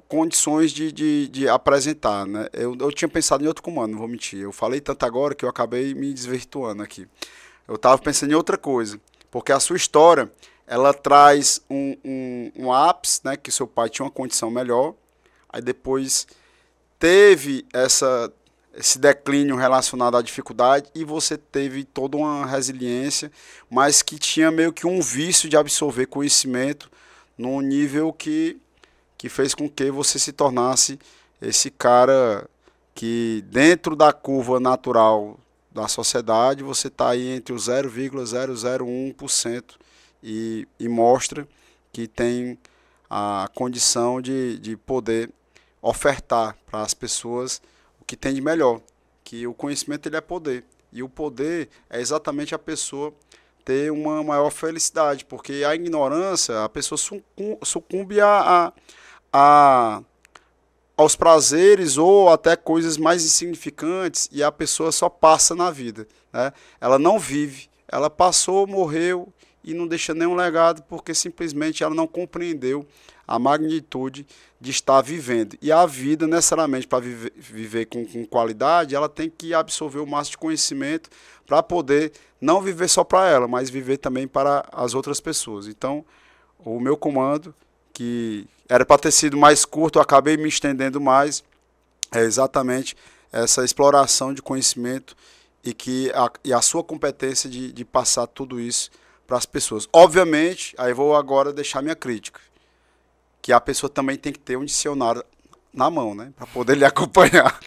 condições de apresentar, né? Eu tinha pensado em outro comando, não vou mentir. Eu falei tanto agora que eu acabei me desvirtuando aqui. Eu estava pensando em outra coisa, porque a sua história, ela traz um ápice, né? Que seu pai tinha uma condição melhor, aí depois teve esse declínio relacionado à dificuldade e você teve toda uma resiliência, mas que tinha meio que um vício de absorver conhecimento num nível que fez com que você se tornasse esse cara que dentro da curva natural da sociedade você está aí entre o 0,001% e mostra que tem a condição de poder ofertar para as pessoas o que tem de melhor, que o conhecimento ele é poder, e o poder é exatamente a pessoa ter uma maior felicidade, porque a ignorância, a pessoa sucumbe aos prazeres ou até coisas mais insignificantes, e a pessoa só passa na vida, né? Ela não vive, ela passou, morreu e não deixa nenhum legado porque simplesmente ela não compreendeu a magnitude de estar vivendo. E a vida, necessariamente, para viver com qualidade, ela tem que absorver o máximo de conhecimento para poder não viver só para ela, mas viver também para as outras pessoas. Então, o meu comando, que era para ter sido mais curto, eu acabei me estendendo mais, é exatamente essa exploração de conhecimento e a sua competência de passar tudo isso para as pessoas. Obviamente, aí vou agora deixar minha crítica, que a pessoa também tem que ter um dicionário na mão, né, para poder lhe acompanhar.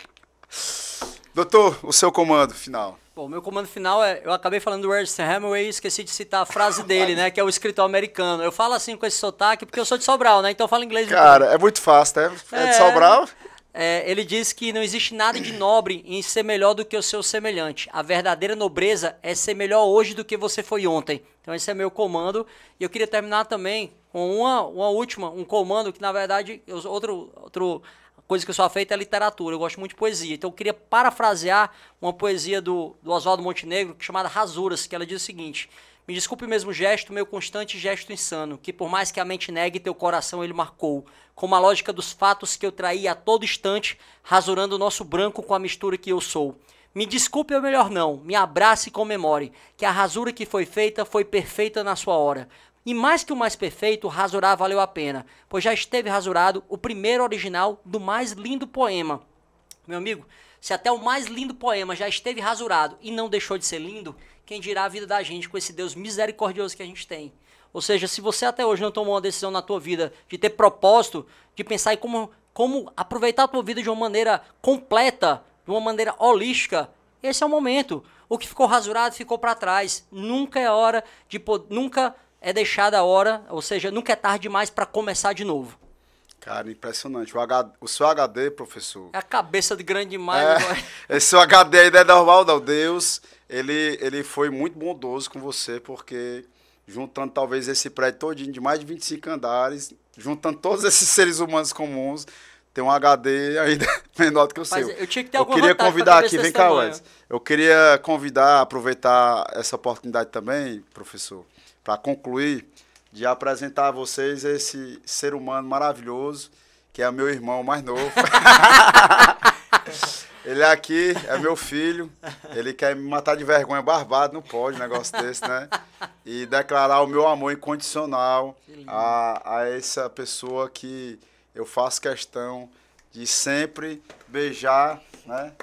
Doutor, o seu comando final. Bom, meu comando final eu acabei falando do Ernest Hemingway e esqueci de citar a frase dele, né, que é o escritor americano. Eu falo assim com esse sotaque porque eu sou de Sobral, né, então eu falo inglês. Cara, é muito fácil, né? É de Sobral? Ele diz que não existe nada de nobre em ser melhor do que o seu semelhante. A verdadeira nobreza é ser melhor hoje do que você foi ontem. Então esse é meu comando. E eu queria terminar também com um comando que na verdade, outra coisa que eu sou afeito é literatura. Eu gosto muito de poesia. Então eu queria parafrasear uma poesia do Oswaldo Montenegro chamada Rasuras, que ela diz o seguinte: me desculpe o mesmo gesto, meu constante gesto insano, que por mais que a mente negue, teu coração ele marcou, como a lógica dos fatos que eu traí a todo instante, rasurando o nosso branco com a mistura que eu sou. Me desculpe ou melhor não, me abrace e comemore, que a rasura que foi feita foi perfeita na sua hora. E mais que o mais perfeito, rasurar valeu a pena, pois já esteve rasurado o primeiro original do mais lindo poema. Meu amigo, se até o mais lindo poema já esteve rasurado e não deixou de ser lindo, quem dirá a vida da gente com esse Deus misericordioso que a gente tem? Ou seja, se você até hoje não tomou uma decisão na tua vida de ter propósito, de pensar em como aproveitar a tua vida de uma maneira completa, de uma maneira holística, esse é o momento. O que ficou rasurado ficou para trás. Nunca é hora nunca é deixada a hora, ou seja, nunca é tarde demais para começar de novo. Cara, impressionante. O seu HD, professor... É a cabeça de grande demais. Esse seu HD aí não é normal, não. Deus, ele foi muito bondoso com você, porque juntando talvez esse prédio todinho de mais de 25 andares, juntando todos esses seres humanos comuns, tem um HD ainda menor do que o seu. Eu tinha que ter alguma queria convidar aqui, vem cá, Wes. Eu queria aproveitar essa oportunidade também, professor, para concluir, de apresentar a vocês esse ser humano maravilhoso, que é meu irmão mais novo. Ele aqui é meu filho, ele quer me matar de vergonha barbado, não pode um negócio desse, né? E declarar o meu amor incondicional a essa pessoa que eu faço questão de sempre beijar, né?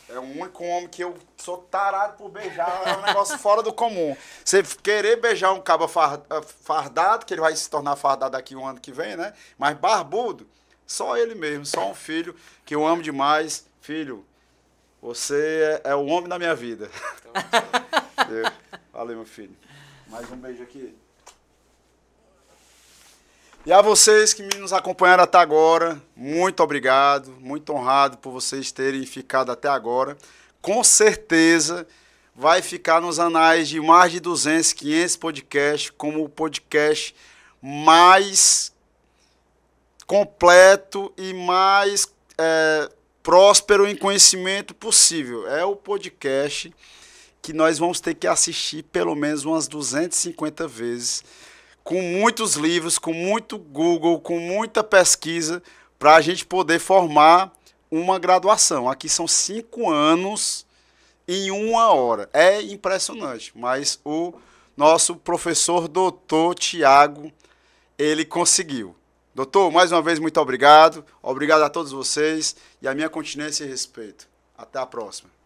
É o único homem que eu sou tarado por beijar, é um negócio fora do comum. Você querer beijar um cabo fardado, que ele vai se tornar fardado daqui um ano que vem, né? Mas barbudo, só ele mesmo, só um filho que eu amo demais. Filho, você é o homem da minha vida. Valeu, meu filho. Mais um beijo aqui. E a vocês que nos acompanharam até agora, muito obrigado, muito honrado por vocês terem ficado até agora. Com certeza vai ficar nos anais de mais de 200, 500 podcasts como o podcast mais completo e mais próspero em conhecimento possível. É o podcast que nós vamos ter que assistir pelo menos umas 250 vezes, com muitos livros, com muito Google, com muita pesquisa, para a gente poder formar uma graduação. Aqui são 5 anos em 1 hora. É impressionante, mas o nosso professor doutor Tiago, ele conseguiu. Doutor, mais uma vez, muito obrigado. Obrigado a todos vocês e a minha continência e respeito. Até a próxima.